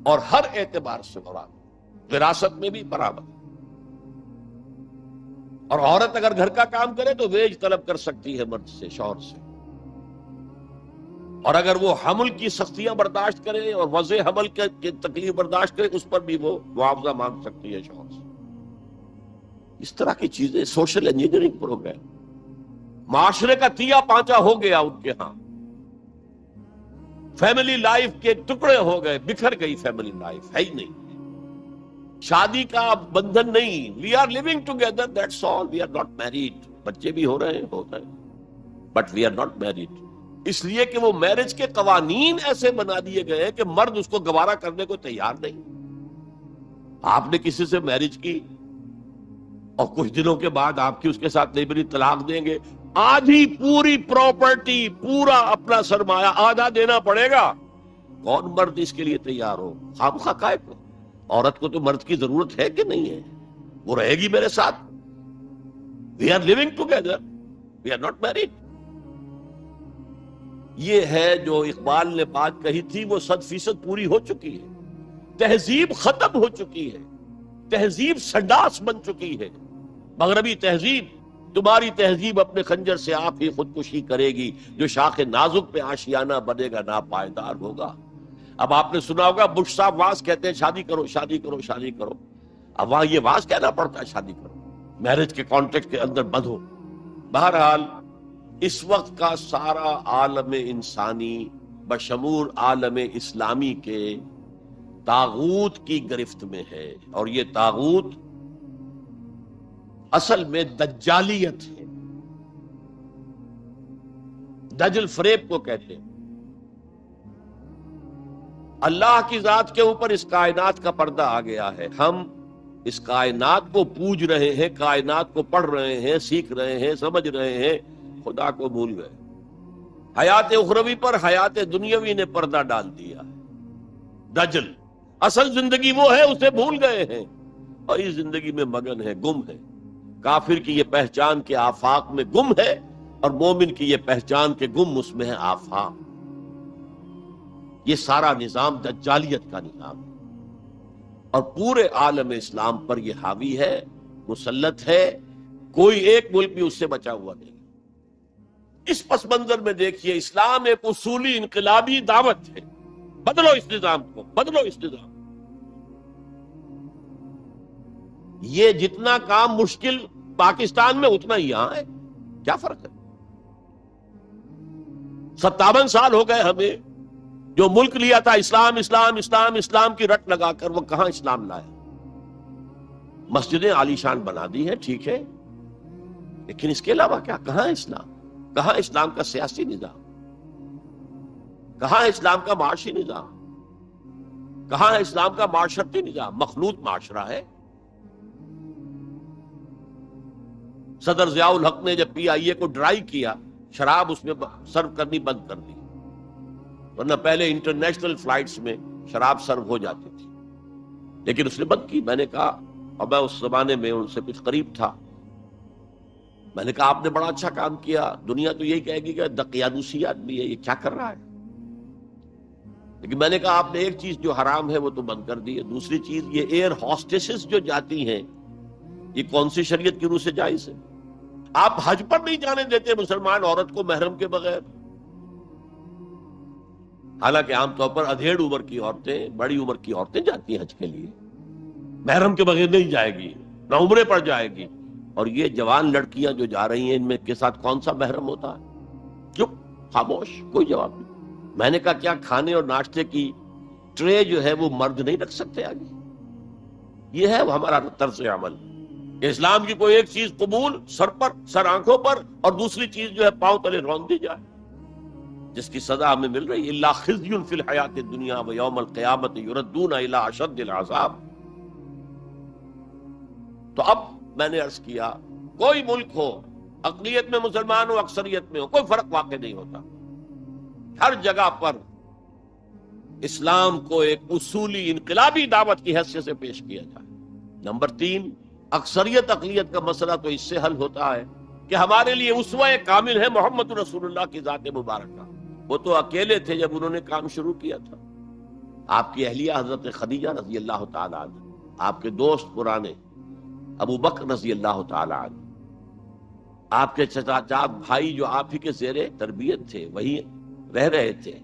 A: اور ہر اعتبار سے برابر، وراثت میں بھی برابر۔ اور عورت اگر گھر کا کام کرے تو ویج طلب کر سکتی ہے مرد سے، شوہر سے، اور اگر وہ حمل کی سختیاں برداشت کرے اور وضع حمل کی تکلیف برداشت کرے اس پر بھی وہ معاوضہ مانگ سکتی ہے شوہر سے۔ اس طرح کی چیزیں سوشل انجینئرنگ پروگرام، معاشرے کا تیا پانچا ہو گیا ان کے ہاں، فیملی لائف کے ٹکڑے ہو گئے، بکھر گئی فیملی لائف، ہے ہی نہیں، شادی کا بندھن نہیں۔ We are living together, that's all, we are not married. بچے بھی ہو رہے ہیں but we are not married, اس لیے کہ وہ میرج کے قوانین ایسے بنا دیے گئے کہ مرد اس کو گوارا کرنے کو تیار نہیں۔ آپ نے کسی سے میرج کی اور کچھ دنوں کے بعد آپ کی اس کے ساتھ نہیں بنی، طلاق دیں گے، آدھی پوری پراپرٹی، پورا اپنا سرمایہ آدھا دینا پڑے گا۔ کون مرد اس کے لیے تیار ہو؟ خامخواہ کائے کو؟ عورت کو تو مرد کی ضرورت ہے کہ نہیں ہے؟ وہ رہے گی میرے ساتھ، we are living together, we are not married. یہ ہے جو اقبال نے بات کہی تھی وہ 100% پوری ہو چکی ہے۔ تہذیب ختم ہو چکی ہے، تہذیب سنڈاس بن چکی ہے۔ مغربی تہذیب، تمہاری تہذیب اپنے خنجر سے آپ ہی خودکشی کرے گی، جو شاخ نازک پہ آشیانہ بنے گا ناپائیدار ہوگا۔ اب آپ نے سنا ہوگا بش صاحب واز کہتے ہیں شادی کرو، شادی کرو، شادی کرو۔ اب وہاں یہ واز کہنا پڑتا ہے شادی کرو، میرج کے کانٹیکٹ کے اندر بندھو۔ بہرحال اس وقت کا سارا عالم انسانی بشمول عالم اسلامی کے طاغوت کی گرفت میں ہے، اور یہ طاغوت اصل میں دجالیت ہے، دجل فریب کو کہتے ہیں۔ اللہ کی ذات کے اوپر اس کائنات کا پردہ آ گیا ہے، ہم اس کائنات کو پوج رہے ہیں، کائنات کو پڑھ رہے ہیں، سیکھ رہے ہیں، سمجھ رہے ہیں، خدا کو بھول گئے۔ حیات اخروی پر حیات دنیاوی نے پردہ ڈال دیا ہے۔ دجل اصل زندگی وہ ہے، اسے بھول گئے ہیں اور اس زندگی میں مگن ہے، گم ہے۔ کافر کی یہ پہچان کے آفاق میں گم ہے، اور مومن کی یہ پہچان کے گم اس میں ہے آفاق۔ یہ سارا نظام دجالیت کا نظام ہے، اور پورے عالم اسلام پر یہ حاوی ہے، مسلط ہے، کوئی ایک ملک بھی اس سے بچا ہوا نہیں۔ اس پس منظر میں دیکھیے، اسلام ایک اصولی انقلابی دعوت ہے، بدلو اس نظام کو، بدلو اس نظام۔ یہ جتنا کام مشکل پاکستان میں اتنا ہی یہاں ہے، کیا فرق ہے؟ 57 سال ہو گئے ہمیں، جو ملک لیا تھا اسلام اسلام اسلام اسلام کی رٹ لگا کر، وہ کہاں اسلام لایا؟ مسجدیں عالیشان بنا دی ہیں، ٹھیک ہے، لیکن اس کے علاوہ کیا؟ کہاں ہے اسلام؟ کہاں اسلام کا سیاسی نظام؟ کہاں ہے اسلام کا معاشی نظام؟ کہاں ہے اسلام کا معاشرتی نظام؟ مخلوط معاشرہ ہے۔ صدر ضیاء الحق نے جب PIA کو ڈرائی کیا، شراب اس میں سرو کرنی بند کر دی، ورنہ پہلے انٹرنیشنل فلائٹس میں شراب سرو ہو جاتی تھی، لیکن اس نے بند کی۔ میں نے کہا، اور میں اس زمانے میں ان سے کچھ قریب تھا، میں نے کہا آپ نے بڑا اچھا کام کیا، دنیا تو یہی کہے گی کہ دقیانوسی آدمی ہے، یہ کیا کر رہا ہے، لیکن میں نے کہا آپ نے ایک چیز جو حرام ہے وہ تو بند کر دی ہے، دوسری چیز یہ ایئر ہاسٹسز جو جاتی ہیں، یہ کون سی شریعت کی روح سے جائز ہے؟ آپ حج پر نہیں جانے دیتے مسلمان عورت کو محرم کے بغیر، حالانکہ عام طور پر ادھیڑ عمر کی عورتیں، بڑی عمر کی عورتیں جاتی ہیں حج کے لیے، محرم کے بغیر نہیں جائے گی، نہ عمرے پر جائے گی، اور یہ جوان لڑکیاں جو جا رہی ہیں ان میں کے ساتھ کون سا محرم ہوتا ہے؟ چپ، خاموش، کوئی جواب نہیں۔ میں نے کہا کیا کھانے اور ناشتے کی ٹرے جو ہے وہ مرد نہیں رکھ سکتے آگے؟ یہ ہے ہمارا طرز عمل۔ اسلام کی کوئی ایک چیز قبول، سر پر، سر آنکھوں پر، اور دوسری چیز جو ہے پاؤں تلے رون دی جائے، جس کی سزا ہمیں مل رہی ہے، الا خزی فی الحیات الدنیا ویوم القیامت یردون الی اشد العذاب۔ تو اب میں نے عرض کیا، کوئی ملک ہو، اقلیت میں مسلمان ہو، اکثریت میں ہو، کوئی فرق واقع نہیں ہوتا، ہر جگہ پر اسلام کو ایک اصولی انقلابی دعوت کی حیثیت سے پیش کیا جائے۔ نمبر 3، اکثریت اقلیت کا مسئلہ تو اس سے حل ہوتا ہے کہ ہمارے لیے اسوہ کامل ہے محمد رسول اللہ کی ذات مبارکہ۔ وہ تو اکیلے تھے جب انہوں نے کام شروع کیا تھا، آپ کی اہلیہ حضرت خدیجہ رضی اللہ تعالی عنہ، آپ کے دوست پرانے ابو بکر رضی اللہ تعالی عنہ، آپ کے چچا بھائی جو آپ ہی کے زیر تربیت تھے وہی رہ رہے تھے،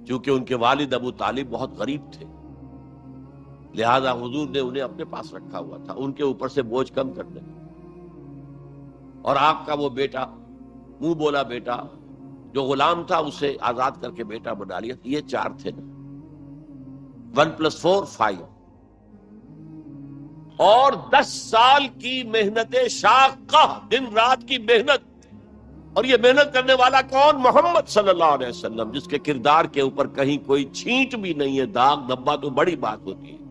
A: چونکہ ان کے والد ابو طالب بہت غریب تھے، لہذا حضور نے انہیں اپنے پاس رکھا ہوا تھا، ان کے اوپر سے بوجھ کم کرنے، اور آپ کا وہ بیٹا، منہ بولا بیٹا جو غلام تھا اسے آزاد کر کے بیٹا بنا لیا۔ یہ 4 تھے نا، 1+4 5، اور 10 سال کی محنت شاقہ، دن رات کی محنت، اور یہ محنت کرنے والا کون؟ محمد صلی اللہ علیہ وسلم، جس کے کردار کے اوپر کہیں کوئی چھینٹ بھی نہیں ہے، داغ دھبا تو بڑی بات ہوتی ہے۔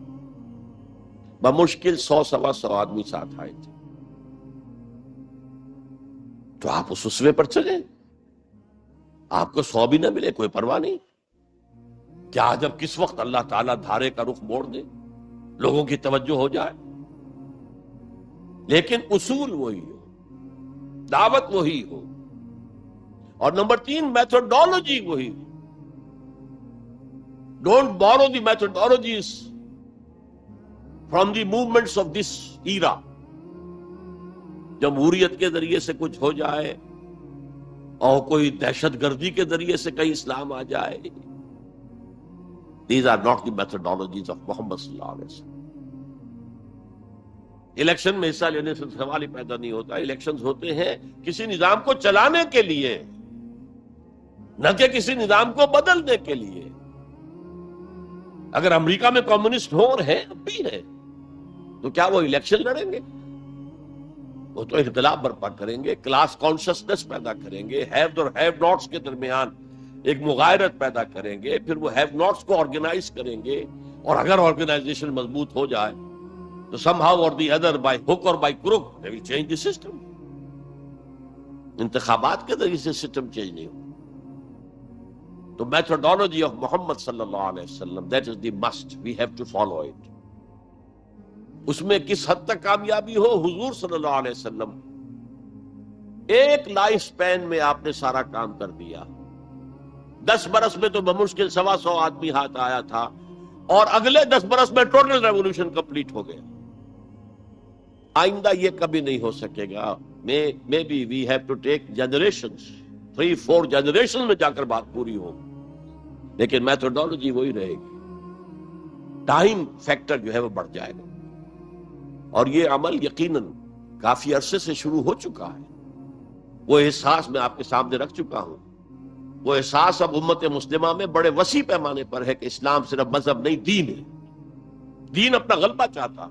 A: بمشکل 100-125 آدمی ساتھ آئے تھے، تو آپ اس اسوے پر چلیں، آپ کو 100 بھی نہ ملے کوئی پرواہ نہیں، کیا جب کس وقت اللہ تعالیٰ دھارے کا رخ موڑ دے، لوگوں کی توجہ ہو جائے، لیکن اصول وہی ہو، دعوت وہی ہو، اور نمبر 3 میتھڈالوجی وہی ہو۔ Don't borrow the methodologies from the movements of this era. جمہوریت کے ذریعے سے کچھ ہو جائے اور کوئی دہشت گردی کے ذریعے سے کہیں اسلام آ جائے، these are not the methodologies of محمد صلی اللہ علیہ وسلم۔ الیکشن میں حصہ لینے سے سوال ہی پیدا نہیں ہوتا، الیکشنز ہوتے ہیں کسی نظام کو چلانے کے لیے، نہ کہ کسی نظام کو بدلنے کے لیے۔ اگر امریکہ میں کمیونسٹ ہو اور ہیں، اب بھی ہیں، تو کیا وہ الیکشن لڑیں گے؟ وہ تو اختلاف برپا کریں گے، کلاس کانشسنس پیدا کریں گے، ہیو اور ہیو ناٹس کے درمیان ایک مغایرت پیدا کریں گے، پھر وہ ہیو ناٹس کو آرگنائز کریں گے، اور اگر آرگنائزیشن مضبوط ہو جائے تو سم ہاؤ اور دی ادر، بائی ہک اور by crook, they will change the system. انتخابات کے ذریعے سے سسٹم چینج نہیں ہو۔ تو میتھڈالوجی آف محمد صلی اللہ علیہ وسلم، that is the must, we have to follow it. اس میں کس حد تک کامیابی ہو، حضور صلی اللہ علیہ وسلم ایک لائف سپین میں آپ نے سارا کام کر دیا۔ 10 برس میں تو بمشکل 125 آدمی ہاتھ آیا تھا، اور اگلے 10 برس میں ٹوٹل ریولوشن کمپلیٹ ہو گیا۔ آئندہ یہ کبھی نہیں ہو سکے گا۔ May be we have to take generations, 3-4 generation میں جا کر بات پوری ہو، لیکن میتھڈالوجی وہی رہے گی، ٹائم فیکٹر جو ہے وہ بڑھ جائے گا۔ اور یہ عمل یقیناً کافی عرصے سے شروع ہو چکا ہے، وہ احساس میں آپ کے سامنے رکھ چکا ہوں۔ وہ احساس اب امت مسلمہ میں بڑے وسیع پیمانے پر ہے کہ اسلام صرف مذہب نہیں، دین ہے۔ دین اپنا غلبہ چاہتا،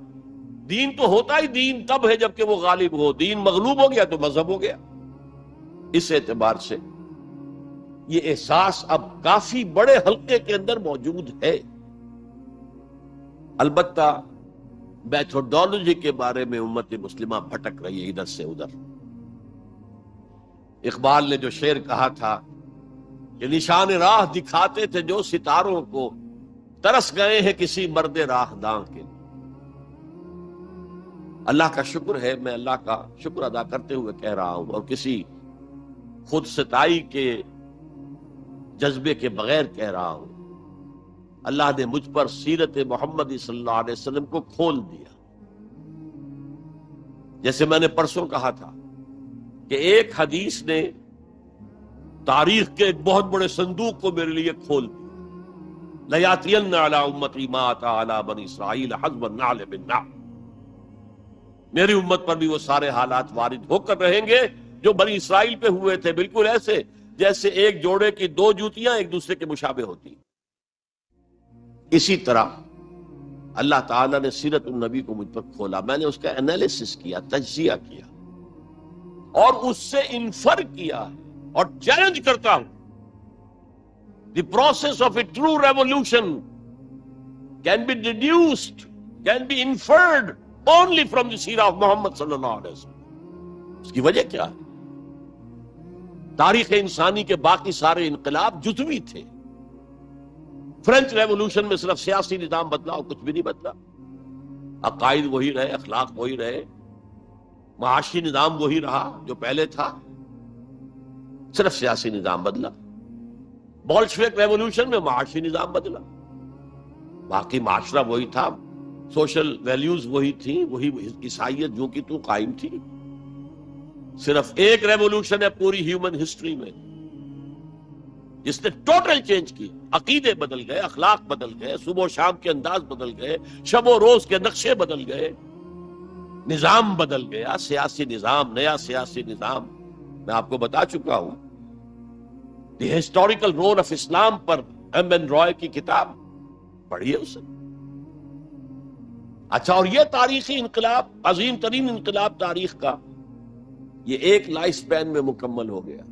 A: دین تو ہوتا ہی دین تب ہے جب کہ وہ غالب ہو، دین مغلوب ہو گیا تو مذہب ہو گیا۔ اس اعتبار سے یہ احساس اب کافی بڑے حلقے کے اندر موجود ہے، البتہ میتھوڈالوجی کے بارے میں امت مسلمہ بھٹک رہی ہے ادھر سے ادھر. اقبال نے جو شعر کہا تھا کہ نشان راہ دکھاتے تھے جو ستاروں کو، ترس گئے ہیں کسی مرد راہ داں کے. اللہ کا شکر ہے، میں اللہ کا شکر ادا کرتے ہوئے کہہ رہا ہوں اور کسی خود ستائی کے جذبے کے بغیر کہہ رہا ہوں، اللہ نے مجھ پر سیرت محمد صلی اللہ علیہ وسلم کو کھول دیا. جیسے میں نے پرسوں کہا تھا کہ ایک حدیث نے تاریخ کے ایک بہت بڑے صندوق کو میرے لیے کھول دیا. لَيَأْتِيَنَّ عَلَىٰ أُمَّتِي مَا أَتَىٰ عَلَىٰ بَنِي إِسْرَائِيلَ حَسْبَ النَّعْلِ بِالنَّعْلِ. میری امت پر بھی وہ سارے حالات وارد ہو کر رہیں گے جو بنی اسرائیل پہ ہوئے تھے، بالکل ایسے جیسے ایک جوڑے کی دو جوتیاں ایک دوسرے کے مشابہ ہوتی. اسی طرح اللہ تعالیٰ نے سیرت النبی کو مجھ پر کھولا، میں نے اس کا انالیسس کیا، تجزیہ کیا اور اس سے انفر کیا اور چیلنج کرتا ہوں. The process of a true revolution can be deduced, can be inferred only from the seerah of Muhammad صلی اللہ علیہ وسلم. اس کی وجہ کیا ہے؟ تاریخ انسانی کے باقی سارے انقلاب جزوی تھے. فرینچ ریولوشن میں صرف سیاسی نظام بدلا اور کچھ بھی نہیں بدلا. عقائد وہی رہے، اخلاق وہی رہے، معاشی نظام وہی رہا جو پہلے تھا، صرف سیاسی نظام بدلا. بولشوک ریولوشن میں معاشی نظام بدلا، باقی معاشرہ وہی تھا، سوشل ویلیوز وہی تھیں، وہی عیسائیت جو کی تو قائم تھی. صرف ایک ریولوشن ہے پوری ہیومن ہسٹری میں جس نے ٹوٹل چینج کی. عقیدے بدل گئے، اخلاق بدل گئے، صبح و شام کے انداز بدل گئے، شب و روز کے نقشے بدل گئے، نظام بدل گیا، سیاسی نظام، نیا سیاسی نظام. میں آپ کو بتا چکا ہوں the historical role of Islam پر ایم این رائے کی کتاب پڑھیے اسے. اچھا، اور یہ تاریخی انقلاب، عظیم ترین انقلاب تاریخ کا، یہ ایک لائف سپین میں مکمل ہو گیا.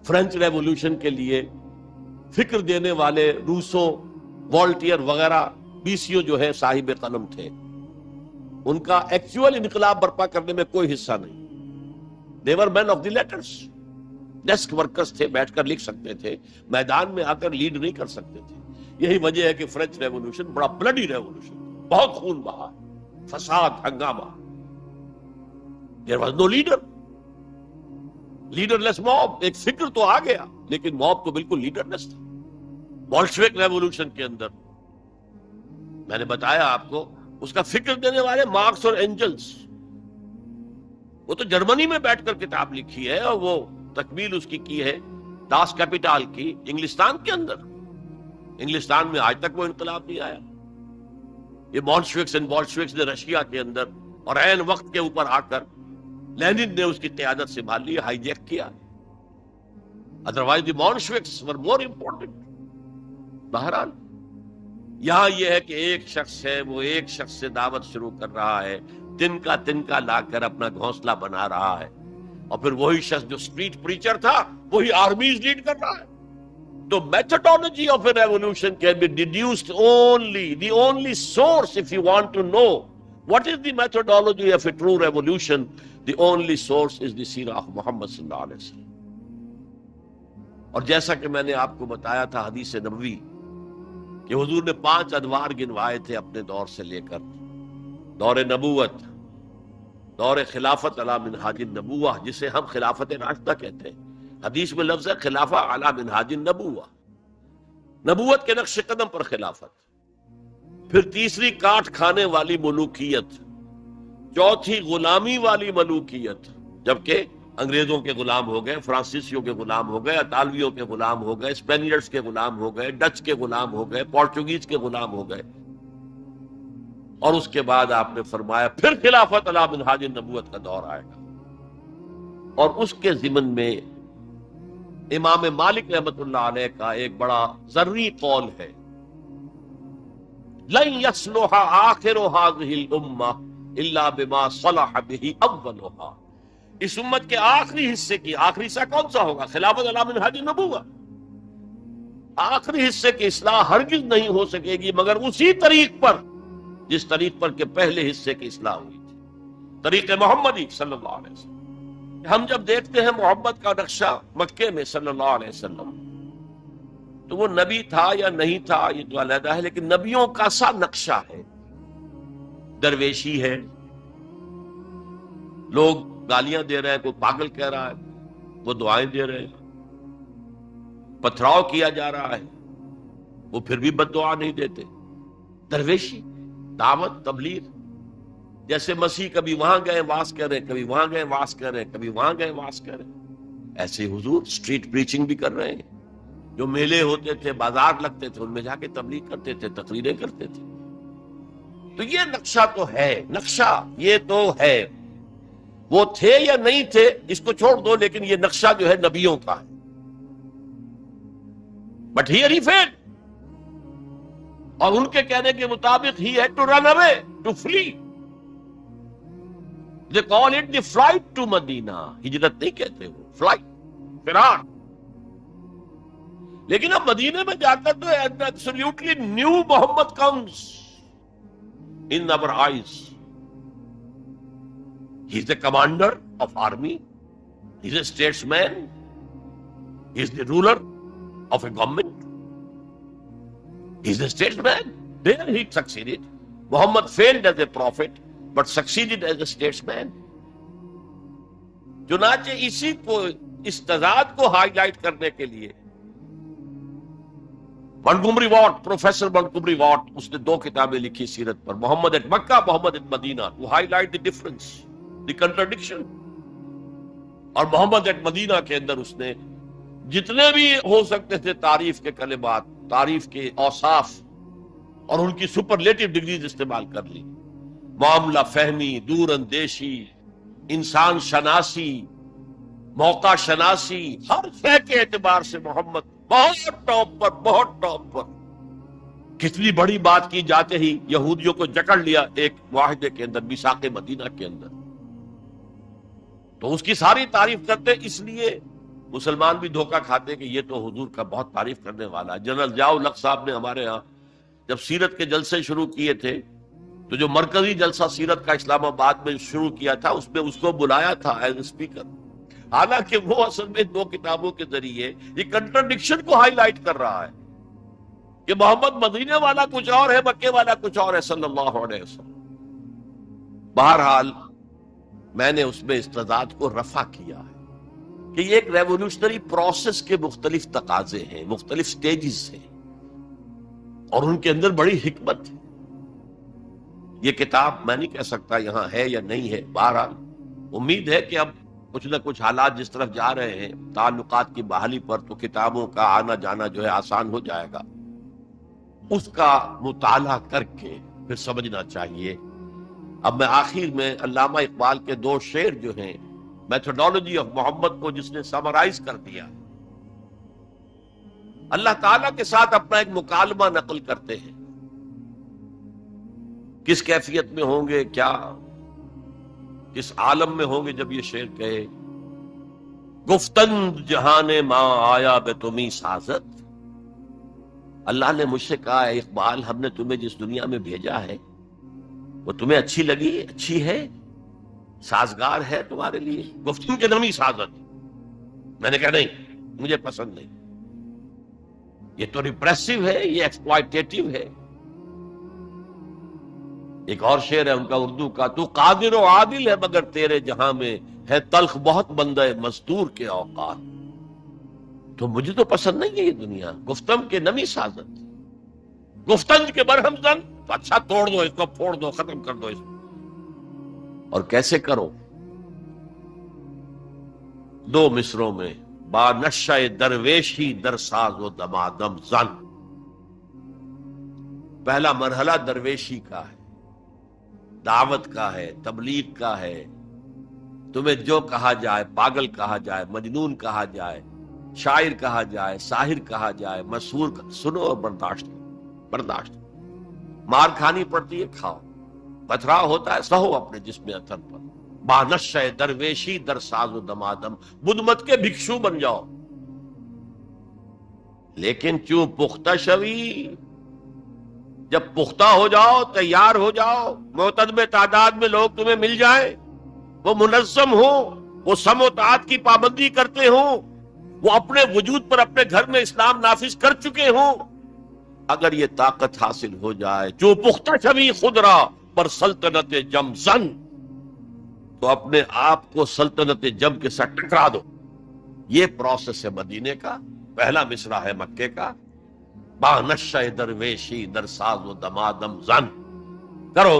A: فرینچ ریولوشن کے لیے فکر دینے والے روسو، والٹیئر وغیرہ بیسیوں جو ہے صاحب قلم تھے، ان کا ایکچوئل انقلاب برپا کرنے میں کوئی حصہ نہیں. they were men of the letters، desk workers تھے، بیٹھ کر لکھ سکتے تھے، میدان میں آ کر لیڈ نہیں کر سکتے تھے. یہی وجہ ہے کہ فرینچ ریولوشن بڑا بلڈی ریولوشن، بہت خون بہا، فساد، ہنگامہ. there was no leader، leader less mob. ایک فکر تو آ گیا لیکن موب تو بالکل لیڈر لیس تھا. بولشوک ریولوشن کے اندر میں نے بتایا آپ کو، اس کا فکر دینے والے مارکس اور اینجلس، وہ تو جرمنی میں بیٹھ کر کتاب لکھی ہے اور وہ تکمیل اس کی ہے داس کیپیٹال کی انگلستان کے اندر. انگلستان میں آج تک وہ انقلاب نہیں آیا. یہ بولشوکس نے رشیا کے اندر اور عین وقت کے اوپر آ کر لینن نے اس کی قیادت سنبھال لی، ہائی جیک کیا. ادروائز دی بولشوکس ور مور امپورٹنٹ. بہرحال یہاں یہ ہے کہ ایک شخص ہے، وہ ایک شخص سے دعوت شروع کر رہا ہے، تنکا لا کر اپنا گھونسلہ بنا رہا ہے، اور پھر وہی شخص جو اسٹریٹ پریچر تھا وہی آرمیز لیڈ کر رہا ہے. تو methodology of a revolution can be deduced only, the only source, if you want to know what is the methodology of a true revolution, the only source is the seerah of Muhammad صلی اللہ علیہ وسلم. اور جیسا کہ میں نے آپ کو بتایا تھا حدیث نبوی کہ حضور نے 5 ادوار گنوائے تھے اپنے دور سے لے کر دور نبوت، دور خلافت علی منہاج النبوہ، جسے ہم خلافت راشدہ کہتے ہیں. حدیث میں لفظ ہے خلافہ علی منہاج النبوہ، نبوت کے نقش قدم پر خلافت. پھر تیسری کاٹ کھانے والی ملوکیت، چوتھی غلامی والی ملوکیت، جبکہ انگریزوں کے غلام ہو گئے، فرانسیسیوں کے غلام ہو گئے، اطالویوں کے غلام ہو گئے، اسپینیئرز کے غلام ہو گئے، ڈچ کے غلام ہو گئے، پورچوگیز کے غلام ہو گئے. اور اس کے بعد آپ نے فرمایا پھر خلافت علی منہاج النبوت کا دور آئے گا. اور اس کے ضمن میں امام مالک رحمۃ اللہ علیہ کا ایک بڑا ضروری قول ہے، لن يصلح آخر هذه الامة الا بما صلح به اولها. اس امت کے آخری حصے کی آخری حصہ کون سا ہوگا؟ خلافت علی منہاج النبوہ. آخری حصے کی اصلاح ہرگز نہیں ہو سکے گی مگر اسی طریق پر جس طریق پر کہ پہلے حصے کی اصلاح ہوئی تھی، طریق محمدی صلی اللہ علیہ وسلم۔ ہم جب دیکھتے ہیں محمد کا نقشہ مکے میں صلی اللہ علیہ وسلم، تو وہ نبی تھا یا نہیں تھا یہ تو علیحدہ ہے، لیکن نبیوں کا سا نقشہ ہے۔ درویشی ہے، لوگ گالیاں دے رہے ہیں، کوئی پاگل کہہ رہا ہے، وہ دعائیں دے رہے ہیں، پتھراؤ کیا جا رہا ہے، وہ پھر بھی بد دعا نہیں دیتے۔ درویشی، دعوت، تبلیغ، جیسے مسیح کبھی وہاں گئے واس کر رہے ہیں، کبھی وہاں گئے واس کر رہے ہیں، کبھی وہاں گئے واس کر رہے ہیں، ایسے حضور سٹریٹ پریچنگ بھی کر رہے ہیں۔ جو میلے ہوتے تھے، بازار لگتے تھے، ان میں جا کے تبلیغ کرتے تھے، تقریریں کرتے تھے۔ تو یہ نقشہ تو ہے، نقشہ یہ تو ہے۔ وہ تھے یا نہیں تھے اس کو چھوڑ دو، لیکن یہ نقشہ جو ہے نبیوں کا ہے۔ بٹ ہیئر ہی فیل، اور ان کے کہنے کے مطابق ہی head to run away, to flee. They call it the flight to Medina, ہجرت نہیں کہتے وہ، فلائٹ، فرار۔ لیکن اب مدینے میں جا کر تو absolutely new Muhammad comes in our eyes. He is the commander of army. He is a statesman. He is the ruler of a government. He is a statesman. There he succeeded. Muhammad failed as a prophet, but succeeded as a statesman. چنانچہ اسی کو، اس تضاد کو ہائی لائٹ کرنے کے لیے Montgomery Watt, professor Montgomery Watt, اس نے 2 کتابیں لکھی سیرت پر، Muhammad at Mecca, Muhammad at Medina, to highlight the difference, the contradiction. اور محمد ایٹ مدینہ کے اندر اس نے جتنے بھی ہو سکتے تھے تعریف کے کلمات، تعریف کے اوصاف اور ان کی سپرلیٹو ڈگریز استعمال کر لی۔ معاملہ فہمی، دور اندیشی، انسان شناسی، موقع شناسی، ہر شے کے اعتبار سے محمد بہت ٹاپ پر، بہت ٹاپ پر۔ کتنی بڑی بات کی جاتے ہی یہودیوں کو جکڑ لیا ایک معاہدے کے اندر، میثاق مدینہ کے اندر۔ تو اس کی ساری تعریف کرتے، اس لیے مسلمان بھی دھوکہ کھاتے کہ یہ تو حضور کا بہت تعریف کرنے والا ہے۔ جنرل ضیاء الحق صاحب نے ہمارے ہاں جب سیرت کے جلسے شروع کیے تھے، تو جو مرکزی جلسہ سیرت کا اسلام آباد میں شروع کیا تھا، اس میں اس کو بلایا تھا ایز اے اسپیکر، حالانکہ وہ اصل میں 2 کتابوں کے ذریعے یہ کنٹرڈکشن کو ہائی لائٹ کر رہا ہے کہ محمد مدینے والا کچھ اور ہے، مکے والا کچھ اور ہے، صلی اللہ علیہ وسلم۔ بہرحال میں نے اس میں استضاد کو رفع کیا ہے کہ یہ ایک ریولوشنری پروسیس کے مختلف تقاضے ہیں، مختلف سٹیجز ہیں، اور ان کے اندر بڑی حکمت ہے۔ یہ کتاب میں نہیں کہہ سکتا یہاں ہے یا نہیں ہے، بہرحال امید ہے کہ اب کچھ نہ کچھ حالات جس طرف جا رہے ہیں تعلقات کی بحالی پر، تو کتابوں کا آنا جانا جو ہے آسان ہو جائے گا۔ اس کا مطالعہ کر کے پھر سمجھنا چاہیے۔ اب میں آخر میں علامہ اقبال کے 2 شعر جو ہیں میتھڈالوجی آف محمد کو، جس نے سمرائز کر دیا، اللہ تعالیٰ کے ساتھ اپنا ایک مکالمہ نقل کرتے ہیں۔ کس کیفیت میں ہوں گے، کیا کس عالم میں ہوں گے جب یہ شعر کہے، گفتند جہان ماں آیا بے تمہیں سازت۔ اللہ نے مجھ سے کہا، اے اقبال، ہم نے تمہیں جس دنیا میں بھیجا ہے وہ تمہیں اچھی لگی، اچھی ہے، سازگار ہے تمہارے لیے؟ گفتند کے نمی سازت۔ میں نے کہا نہیں، مجھے پسند نہیں، یہ تو ریپریسو ہے، یہ ایکسپلائٹیٹو ہے۔ ایک اور شعر ہے ان کا اردو کا، تو قادر و عادل ہے مگر تیرے جہاں میں ہے تلخ بہت بندہ مزدور کے اوقات۔ تو مجھے تو پسند نہیں ہے یہ دنیا، گفتم کے نمی سازت، گفتنج کے برہم زن، تو اچھا توڑ دو اس کو، پھوڑ دو، ختم کر دو اس کو۔ اور کیسے کرو؟ 2 مصروں میں، با نشہ درویشی در ساز و دمادم زن۔ پہلا مرحلہ درویشی کا ہے، دعوت کا ہے، تبلیغ کا ہے۔ تمہیں جو کہا جائے، پاگل کہا جائے، مجنون کہا جائے، شاعر کہا جائے، ساحر کہا جائے، مسحور، سنو اور برداشت برداشت۔ مار کھانی پڑتی ہے، کھاؤ، پتھراؤ ہوتا ہے، سہو اپنے جسم اثر پر۔ بانشہ درویشی در ساز و دمادم، بدھ مت کے بھکشو بن جاؤ، لیکن چوں پختہ شوی، جب پختہ ہو جاؤ، تیار ہو جاؤ، معتدب تعداد میں لوگ تمہیں مل جائیں، وہ منظم ہوں، وہ سم و طاعت کی پابندی کرتے ہوں، وہ اپنے وجود پر اپنے گھر میں اسلام نافذ کر چکے ہوں، اگر یہ طاقت حاصل ہو جائے، جو پختہ شوی خدرا پر سلطنت جم زن، تو اپنے آپ کو سلطنت جم کے ساتھ ٹکرا دو۔ یہ پروسیس ہے مدینے کا، پہلا مصرع ہے مکے کا، با نشہ درویشی در ساز و دمادم زن، کرو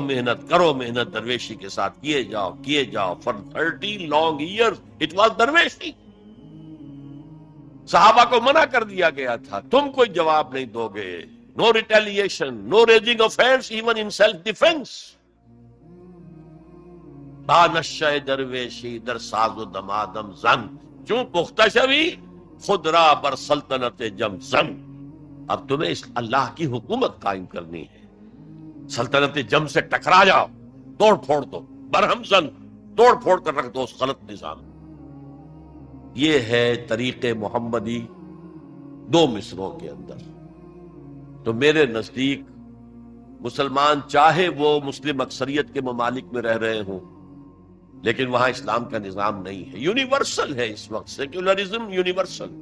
A: محنت درویشی کے ساتھ کیے جاؤ for 30 long years it was درویشی۔ صحابہ کو منع کر دیا گیا تھا، تم کوئی جواب نہیں دو گے، no retaliation, no raising offense even in self defense۔ با نشہ درویشی در ساز و دمادم زن، چون پختہ شوی خود را بر سلطنت جم زن۔ اب تمہیں اللہ کی حکومت قائم کرنی ہے، سلطنت جم سے ٹکرا جاؤ، توڑ پھوڑ دو، برہم زن، توڑ پھوڑ کر رکھ دو اس غلط نظام۔ یہ ہے طریق محمدی دو مصروں کے اندر۔ تو میرے نزدیک مسلمان چاہے وہ مسلم اکثریت کے ممالک میں رہ رہے ہوں، لیکن وہاں اسلام کا نظام نہیں ہے، یونیورسل ہے اس وقت، سیکولرزم یونیورسل،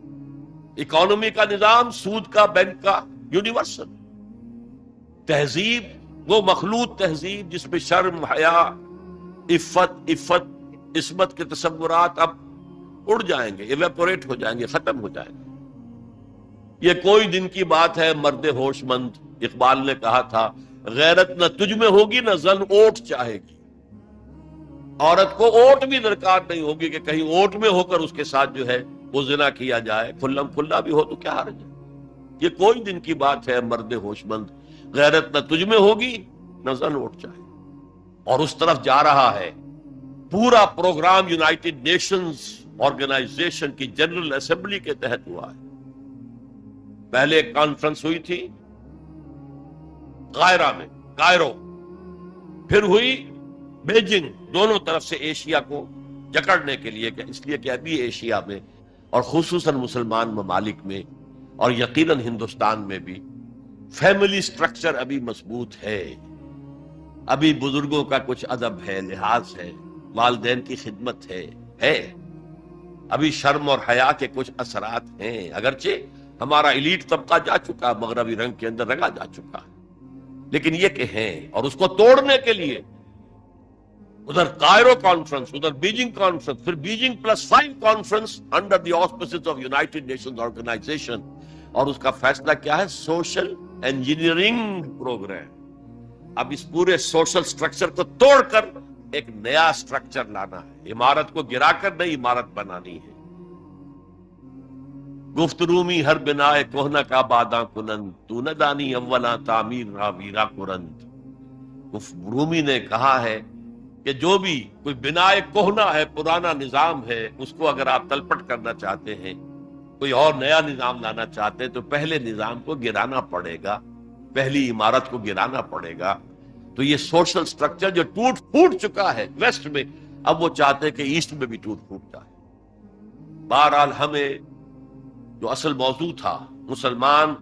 A: اکانومی کا نظام، سود کا، بینک کا، یونیورسل۔ تہذیب وہ مخلوط تہذیب جس میں شرم، حیا، عفت، عصمت کے تصورات اب اڑ جائیں گے، ایویپوریٹ ہو جائیں گے، ختم ہو جائیں گے۔ یہ کوئی دن کی بات ہے، مرد ہوش مند اقبال نے کہا تھا، غیرت نہ تجھ میں ہوگی نہ زن اوٹ چاہے گی۔ عورت کو اوٹ بھی درکار نہیں ہوگی کہ کہیں اوٹ میں ہو کر اس کے ساتھ جو ہے وہ زنا کیا جائے، کھلم کھلا بھی ہو تو کیا حرج ہے۔ یہ کوئی دن کی بات ہے، مرد ہوش مند، غیرت نہ تجھ میں ہوگی نہ زن اوٹ چاہے۔ اور اس طرف جا رہا ہے پورا پروگرام، یونائٹڈ نیشنز آرگنائزیشن کی جنرل اسمبلی کے تحت ہوا ہے۔ پہلے ایک کانفرنس ہوئی تھی قاہرہ میں، کائرو، پھر ہوئی بیجنگ، دونوں طرف سے ایشیا کو جکڑنے کے لیے، کہ اس لیے کہ ابھی ایشیا میں اور خصوصاً مسلمان ممالک میں اور یقیناً ہندوستان میں بھی فیملی سٹرکچر ابھی مضبوط ہے، ابھی بزرگوں کا کچھ ادب ہے، لحاظ ہے، والدین کی خدمت ہے، ابھی شرم اور حیا کے کچھ اثرات ہیں، اگرچہ ہمارا ایلیٹ طبقہ جا چکا، مغربی رنگ کے اندر رنگا جا چکا، لیکن یہ کہ ہیں۔ اور اس کو توڑنے کے لیے ادھر کائرو کانفرنس، ادھر بیجنگ کانفرنس، پھر Beijing +5 conference under the auspices of United Nations Organisation, اور اس کا فیصلہ کیا ہے؟ Social engineering programme. اب اس پورے سوشل سٹرکچر کو توڑ کر ایک نیا سٹرکچر لانا ہے، عمارت کو گرا کر نئی عمارت بنانی ہے۔ گفت رومی ہر بنائے کوہنا کا باداں کنند، تو نہ دانی اولا تعمیر را ویرا کرند۔ رومی نے کہا ہے کہ جو بھی کوئی بنائے کوہنا ہے، پرانا نظام ہے، اس کو اگر آپ تلپٹ کرنا چاہتے ہیں، کوئی اور نیا نظام لانا چاہتے ہیں، تو پہلے نظام کو گرانا پڑے گا، پہلی عمارت کو گرانا پڑے گا۔ تو یہ سوشل سٹرکچر جو ٹوٹ پھوٹ چکا ہے ویسٹ میں، اب وہ چاہتے ہیں کہ ایسٹ میں بھی ٹوٹ پھوٹ جائے۔ بہرحال ہمیں جو اصل موضوع تھا، مسلمان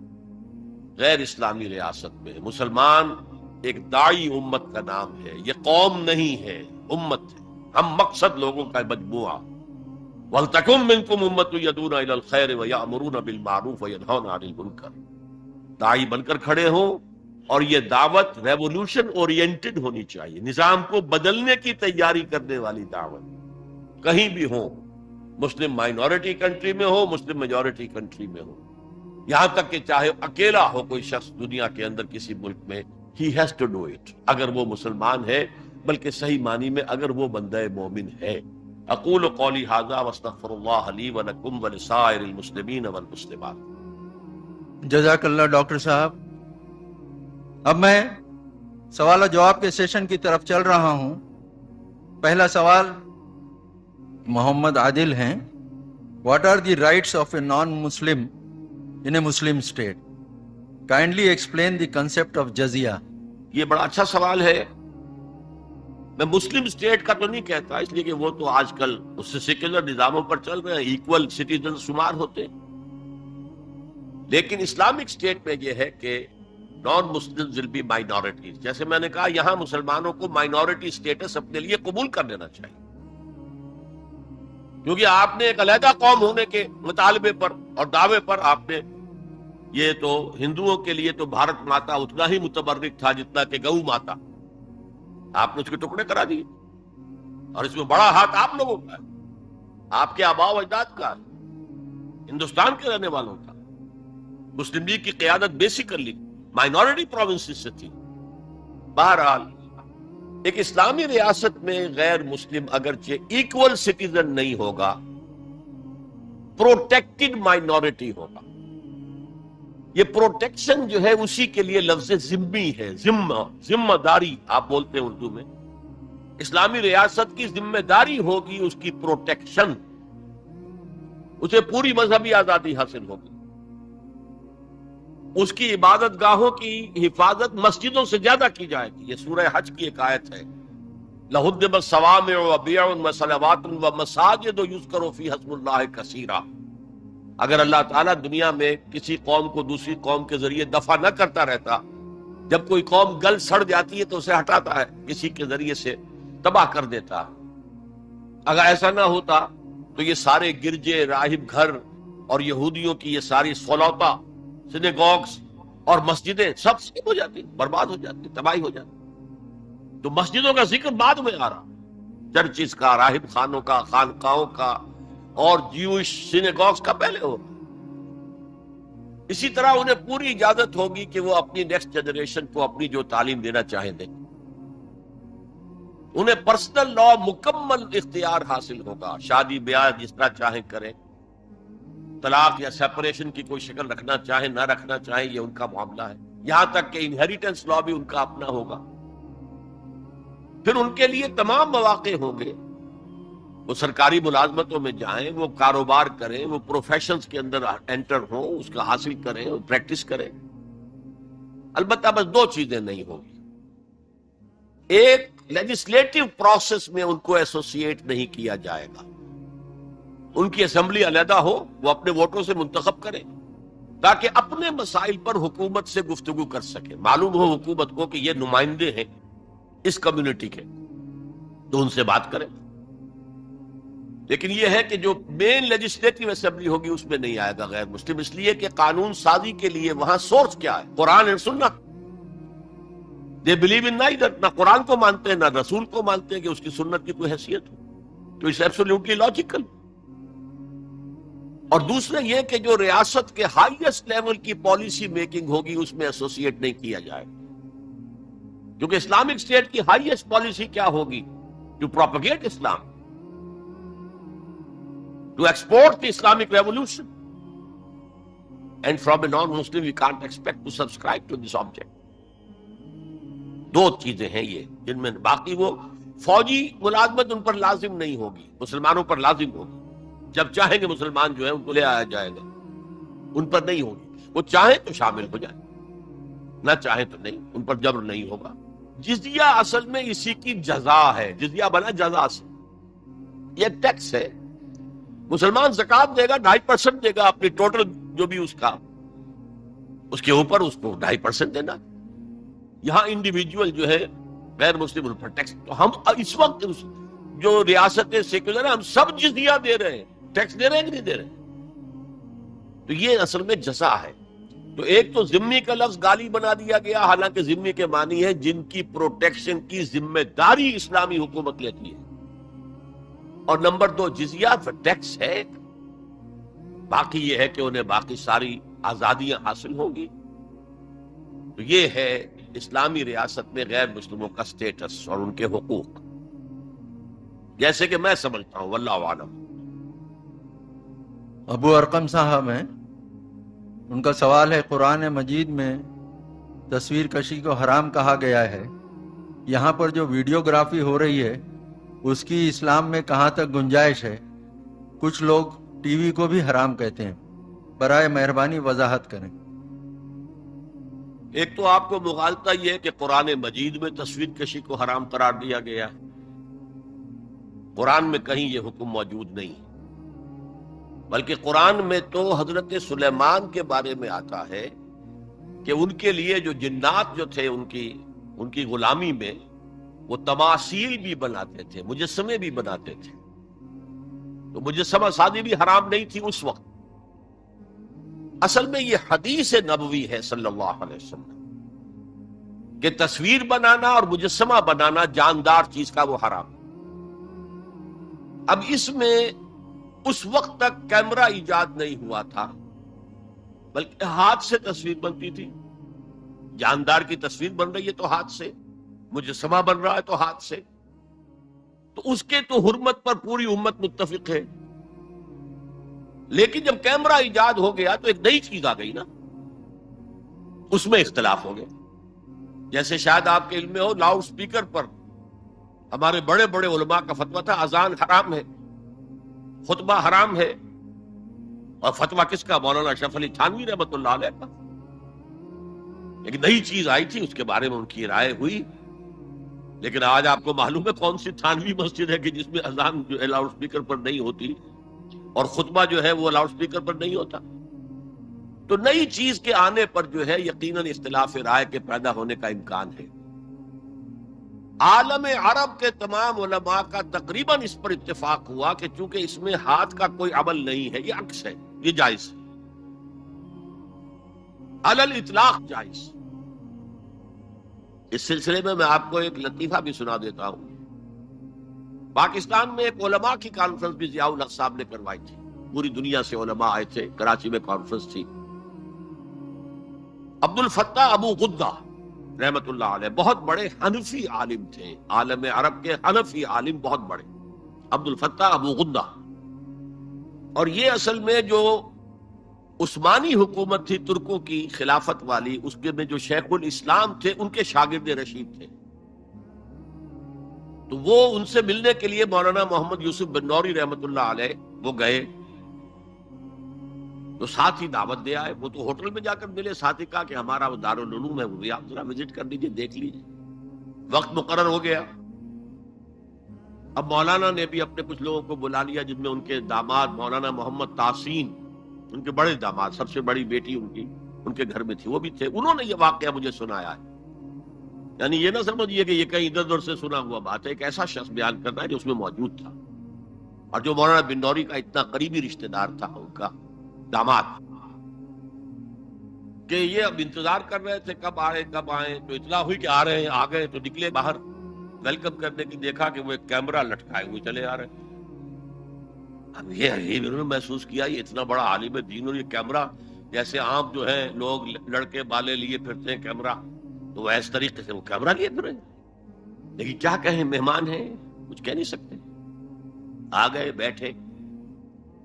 A: غیر اسلامی ریاست میں، مسلمان ایک داعی امت کا نام ہے، یہ قوم نہیں ہے، امت ہے، ہم مقصد لوگوں کا مجموعہ۔ وَلْتَكُن مِّنكُمْ أُمَّةٌ يَدْعُونَ إِلَى الْخَيْرِ وَيَأْمُرُونَ بِالْمَعْرُوفِ وَيَنْهَوْنَ عَنِ الْمُنكَرِ۔ داعی بن کر کھڑے ہوں، اور یہ دعوت ریولوشن اورینٹڈ ہونی چاہیے، نظام کو بدلنے کی تیاری کرنے والی دعوت، کہیں بھی ہو، مسلم مائنورٹی کنٹری میں ہو، مسلم میجورٹی کنٹری میں ہو، یہاں تک کہ چاہے اکیلا ہو کوئی شخص دنیا کے اندر کسی ملک میں، he has to do it، اگر وہ مسلمان ہے، بلکہ صحیح معنی میں اگر وہ بندہ مومن ہے۔ اقول قولی ھذا واستغفر اللہ لی ولکم ولسائر المسلمین والمسلمات۔
B: جزاک اللہ ڈاکٹر صاحب۔ اب میں سوال و جواب کے سیشن کی طرف چل رہا ہوں۔ پہلا سوال محمد عادل ہیں، what are the rights of a non Muslim in a Muslim state? Kindly explain the concept of jizya.
A: یہ بڑا اچھا سوال ہے۔ میں مسلم اسٹیٹ کا تو نہیں کہتا، اس لیے کہ وہ تو آج کل اس سے سیکولر نظاموں پر چل رہے ہیں، ایکول سٹیزن شمار ہوتے ہیں، لیکن اسلامک اسٹیٹ میں یہ ہے کہ نان مسلم ول بی مائنورٹیز. جیسے میں نے کہا یہاں مسلمانوں کو مائنورٹی اسٹیٹس اپنے لیے قبول کر لینا چاہیے، کیونکہ آپ نے ایک علیحدہ قوم ہونے کے مطالبے پر اور دعوے پر آپ نے، یہ تو ہندوؤں کے لیے تو بھارت ماتا اتنا ہی متبرک تھا جتنا کہ گو ماتا، آپ نے اس کے ٹکڑے کرا دیے، اور اس میں بڑا ہاتھ آپ لوگوں کا ہے، آپ کے آباء و اجداد کا، ہندوستان کے رہنے والوں کا. مسلم لیگ کی قیادت بیسیکلی مائنورٹی پروونسز سے تھی. بہرحال ایک اسلامی ریاست میں غیر مسلم اگرچہ ایکول سٹیزن نہیں ہوگا، پروٹیکٹڈ مائنورٹی ہوگا. یہ پروٹیکشن جو ہے اسی کے لیے لفظ ذمہ ہے، ذمہ داری آپ بولتے ہیں اردو میں. اسلامی ریاست کی ذمہ داری ہوگی اس کی پروٹیکشن، اسے پوری مذہبی آزادی حاصل ہوگی، اس کی عبادت گاہوں کی حفاظت مسجدوں سے زیادہ کی جائے گی. یہ سورہ حج کی ایک آیت ہے، لَهُدِّمَ الصَّوَامِعُ وَبِيَعٌ وَصَلَوَاتٌ وَمَسَاجِدُ يُذْكَرُ فِيهَا اسْمُ اللَّهِ كَثِيرًا. اگر اللہ تعالیٰ دنیا میں کسی قوم کو دوسری قوم کے ذریعے دفع نہ کرتا رہتا، جب کوئی قوم گل سڑ جاتی ہے تو اسے ہٹاتا ہے، کسی کے ذریعے سے تباہ کر دیتا. اگر ایسا نہ ہوتا تو یہ سارے گرجے، راہب گھر اور یہودیوں کی یہ ساری سولوتا، سینیگوگز اور مسجدیں سب ہو جاتی، برباد ہو جاتی، تباہی ہو جاتی. تو مسجدوں کا ذکر بعد میں آ رہا، چرچز کا، راہب خانوں کا، خانقاہوں کا اور جیوش سینیگوگز کا پہلے ہوگا. اسی طرح انہیں پوری اجازت ہوگی کہ وہ اپنی نیکسٹ جنریشن کو اپنی جو تعلیم دینا چاہیں دیں. انہیں پرسنل لا مکمل اختیار حاصل ہوگا، شادی بیاہ جس طرح چاہیں کریں، طلاق یا سیپریشن کی کوئی شکل رکھنا چاہیں نہ رکھنا چاہیں یہ ان کا معاملہ ہے. یہاں تک کہ انہیریٹنس لا بھی ان کا اپنا ہوگا. پھر ان کے لیے تمام مواقع ہوں گے، وہ سرکاری ملازمتوں میں جائیں، وہ کاروبار کریں، وہ پروفیشنز کے اندر انٹر ہوں، اس کا حاصل کریں اور پریکٹس کریں. البتہ بس دو چیزیں نہیں ہوگی. ایک، لیجسلیٹو پروسیس میں ان کو ایسوسیٹ نہیں کیا جائے گا. ان کی اسمبلی علیحدہ ہو، وہ اپنے ووٹوں سے منتخب کریں تاکہ اپنے مسائل پر حکومت سے گفتگو کر سکیں. معلوم ہو حکومت کو کہ یہ نمائندے ہیں اس کمیونٹی کے، تو ان سے بات کریں. لیکن یہ ہے کہ جو مین لیجسلیٹو اسمبلی ہوگی اس میں نہیں آئے گا غیر مسلم، اس لیے کہ قانون سازی کے لیے وہاں سورس کیا ہے؟ قرآن اور سنت. دے بلیو ان نائدر، نہ قرآن کو مانتے ہیں نہ رسول کو مانتے ہیں کہ اس کی سنت کی کوئی حیثیت ہو. تو اس ایبسولوٹلی لاجیکل. اور دوسرا یہ کہ جو ریاست کے ہائیسٹ لیول کی پالیسی میکنگ ہوگی اس میں ایسوسیٹ نہیں کیا جائے گا، کیونکہ اسلامک اسٹیٹ کی ہائیسٹ پالیسی کیا ہوگی؟ To propagate Islam, to export the Islamic revolution. And from a non Muslim we can't expect to subscribe to this object. دو چیزیں ہیں یہ جن میں، باقی وہ فوجی ملازمت ان پر لازم نہیں ہوگی، مسلمانوں پر لازم ہوگی. جب چاہیں گے مسلمان جو ہے ان کو لے آیا جائے گا، ان پر نہیں ہوگی. وہ چاہیں تو شامل ہو جائیں، نہ چاہیں تو نہیں، ان پر جبر نہیں ہوگا. جزیہ اصل میں اسی کی جزا ہے، جزیہ بنا جزا سے. یہ ٹیکس ہے. مسلمان زکات دے گا 2.5% دے گا اپنی ٹوٹل جو بھی اس کا، اس کے اوپر اس کو 2.5% دینا. یہاں انڈیویجول جو ہے غیر مسلم ان پر ٹیکس. تو ہم اس وقت جو ریاستیں سیکولر ہیں ہم سب جزیہ دے رہے ہیں، ٹیکس دے رہے ہیں کہ نہیں دے رہے؟ تو یہ اصل میں جزا ہے. تو ایک تو ذمہ کا لفظ گالی بنا دیا گیا، حالانکہ ذمہ کے معنی ہے جن کی پروٹیکشن کی ذمہ داری اسلامی حکومت لیتی ہے. اور نمبر 2 جزیہ ٹیکس ہے. باقی یہ ہے کہ انہیں باقی ساری آزادیاں حاصل ہوں گی. تو یہ ہے اسلامی ریاست میں غیر مسلموں کا سٹیٹس اور ان کے حقوق، جیسے کہ میں سمجھتا ہوں. واللہ عالم.
B: ابو ارقم صاحب ہیں، ان کا سوال ہے، قرآن مجید میں تصویر کشی کو حرام کہا گیا ہے، یہاں پر جو ویڈیوگرافی ہو رہی ہے اس کی اسلام میں کہاں تک گنجائش ہے؟ کچھ لوگ ٹی وی کو بھی حرام کہتے ہیں، برائے مہربانی وضاحت کریں.
A: ایک تو آپ کو مغالطہ یہ ہے کہ قرآن مجید میں تصویر کشی کو حرام قرار دیا گیا. قرآن میں کہیں یہ حکم موجود نہیں. بلکہ قرآن میں تو حضرت سلیمان کے بارے میں آتا ہے کہ ان کے لیے جو جنات جو تھے ان کی غلامی میں وہ تماثیل بھی بناتے تھے، مجسمے بھی بناتے تھے. تو مجسمہ سازی بھی حرام نہیں تھی اس وقت. اصل میں یہ حدیث نبوی ہے صلی اللہ علیہ وسلم کہ تصویر بنانا اور مجسمہ بنانا جاندار چیز کا وہ حرام. اب اس میں اس وقت تک کیمرہ ایجاد نہیں ہوا تھا، بلکہ ہاتھ سے تصویر بنتی تھی. جاندار کی تصویر بن رہی ہے تو ہاتھ سے، مجسمہ بن رہا ہے تو ہاتھ سے. تو اس کے تو حرمت پر پوری امت متفق ہے. لیکن جب کیمرہ ایجاد ہو گیا تو ایک نئی چیز آ گئی نا، اس میں اختلاف ہو گیا. جیسے شاید آپ کے علم میں ہو، لاؤڈ سپیکر پر ہمارے بڑے بڑے علماء کا فتویٰ تھا اذان حرام ہے، خطبہ حرام ہے. اور فتویٰ کس کا؟ مولانا اشرف علی تھانوی رحمۃ اللہ علیہ کا. ایک نئی چیز آئی تھی، اس کے بارے میں ان کی رائے ہوئی. لیکن آج آپ کو معلوم ہے کون سی تھانوی مسجد ہے کہ جس میں اذان جو ہے لاؤڈ سپیکر پر نہیں ہوتی اور خطبہ جو ہے وہ لاؤڈ سپیکر پر نہیں ہوتا. تو نئی چیز کے آنے پر جو ہے یقیناً اختلاف رائے کے پیدا ہونے کا امکان ہے. عالم عرب کے تمام علماء کا تقریباً اس پر اتفاق ہوا کہ چونکہ اس میں ہاتھ کا کوئی عمل نہیں ہے، یہ عکس ہے، یہ جائز ہے، علی الاطلاق جائز. اس سلسلے میں آپ کو ایک لطیفہ بھی سنا دیتا ہوں. پاکستان میں ایک علماء کی کانفرنس بھی ضیاء الحق صاحب نے کروائی تھی. پوری دنیا سے علماء آئے تھے، کراچی میں کانفرنس تھی. عبد الفتاح ابو غدہ رحمت اللہ علیہ بہت بڑے حنفی عالم تھے، عالم عرب کے حنفی عالم بہت بڑے، عبد الفتاح ابو غدہ. اور یہ اصل میں جو عثمانی حکومت تھی ترکوں کی خلافت والی، اس کے میں جو شیخ الاسلام تھے ان کے شاگرد رشید تھے. تو وہ ان سے ملنے کے لیے مولانا محمد یوسف بن نوری رحمت اللہ علیہ وہ گئے. تو ساتھ ہی دعوت دے آئے. وہ تو ہوٹل میں جا کر ملے، ساتھ ہی کہا کہ ہمارا وہ دارالعلوم ہے، وہ بھی آپ ذرا وزٹ کر لیجیے، دیکھ لیجیے. وقت مقرر ہو گیا. اب مولانا نے بھی اپنے کچھ لوگوں کو بلا لیا، جن میں ان کے داماد مولانا محمد تحسین، ان کے بڑے داماد، سب سے بڑی بیٹی ان کے گھر میں تھی، وہ بھی تھے. انہوں نے یہ واقعہ مجھے سنایا ہے. یعنی یہ نہ سمجھیے کہ یہ کہیں ادھر ادھر سے سنا ہوا بات ہے، ایک ایسا شخص بیان کرنا ہے جو اس میں موجود تھا اور جو مولانا بن نوری کا اتنا قریبی رشتہ دار تھا، ان کا داماد. کہ یہ اب انتظار کر رہے تھے کب آئیں. تو اطلاع ہوئی کہ آ رہے ہیں، آ گئے. تو نکلے باہر ویلکم کرنے کی، دیکھا کہ وہ ایک کیمرہ لٹکائے ہوئے چلے آ رہے. اب یہ انہوں نے محسوس کیا یہ اتنا بڑا عالم دین اور یہ کیمرہ، جیسے عام جو ہے لوگ لڑکے بالے لیے پھرتے ہیں کیمرہ، تو وہ اس طریقے سے وہ کیمرہ لیے پھرے. لیکن کیا کہیں، مہمان ہیں، کچھ کہہ نہیں سکتے. آ گئے،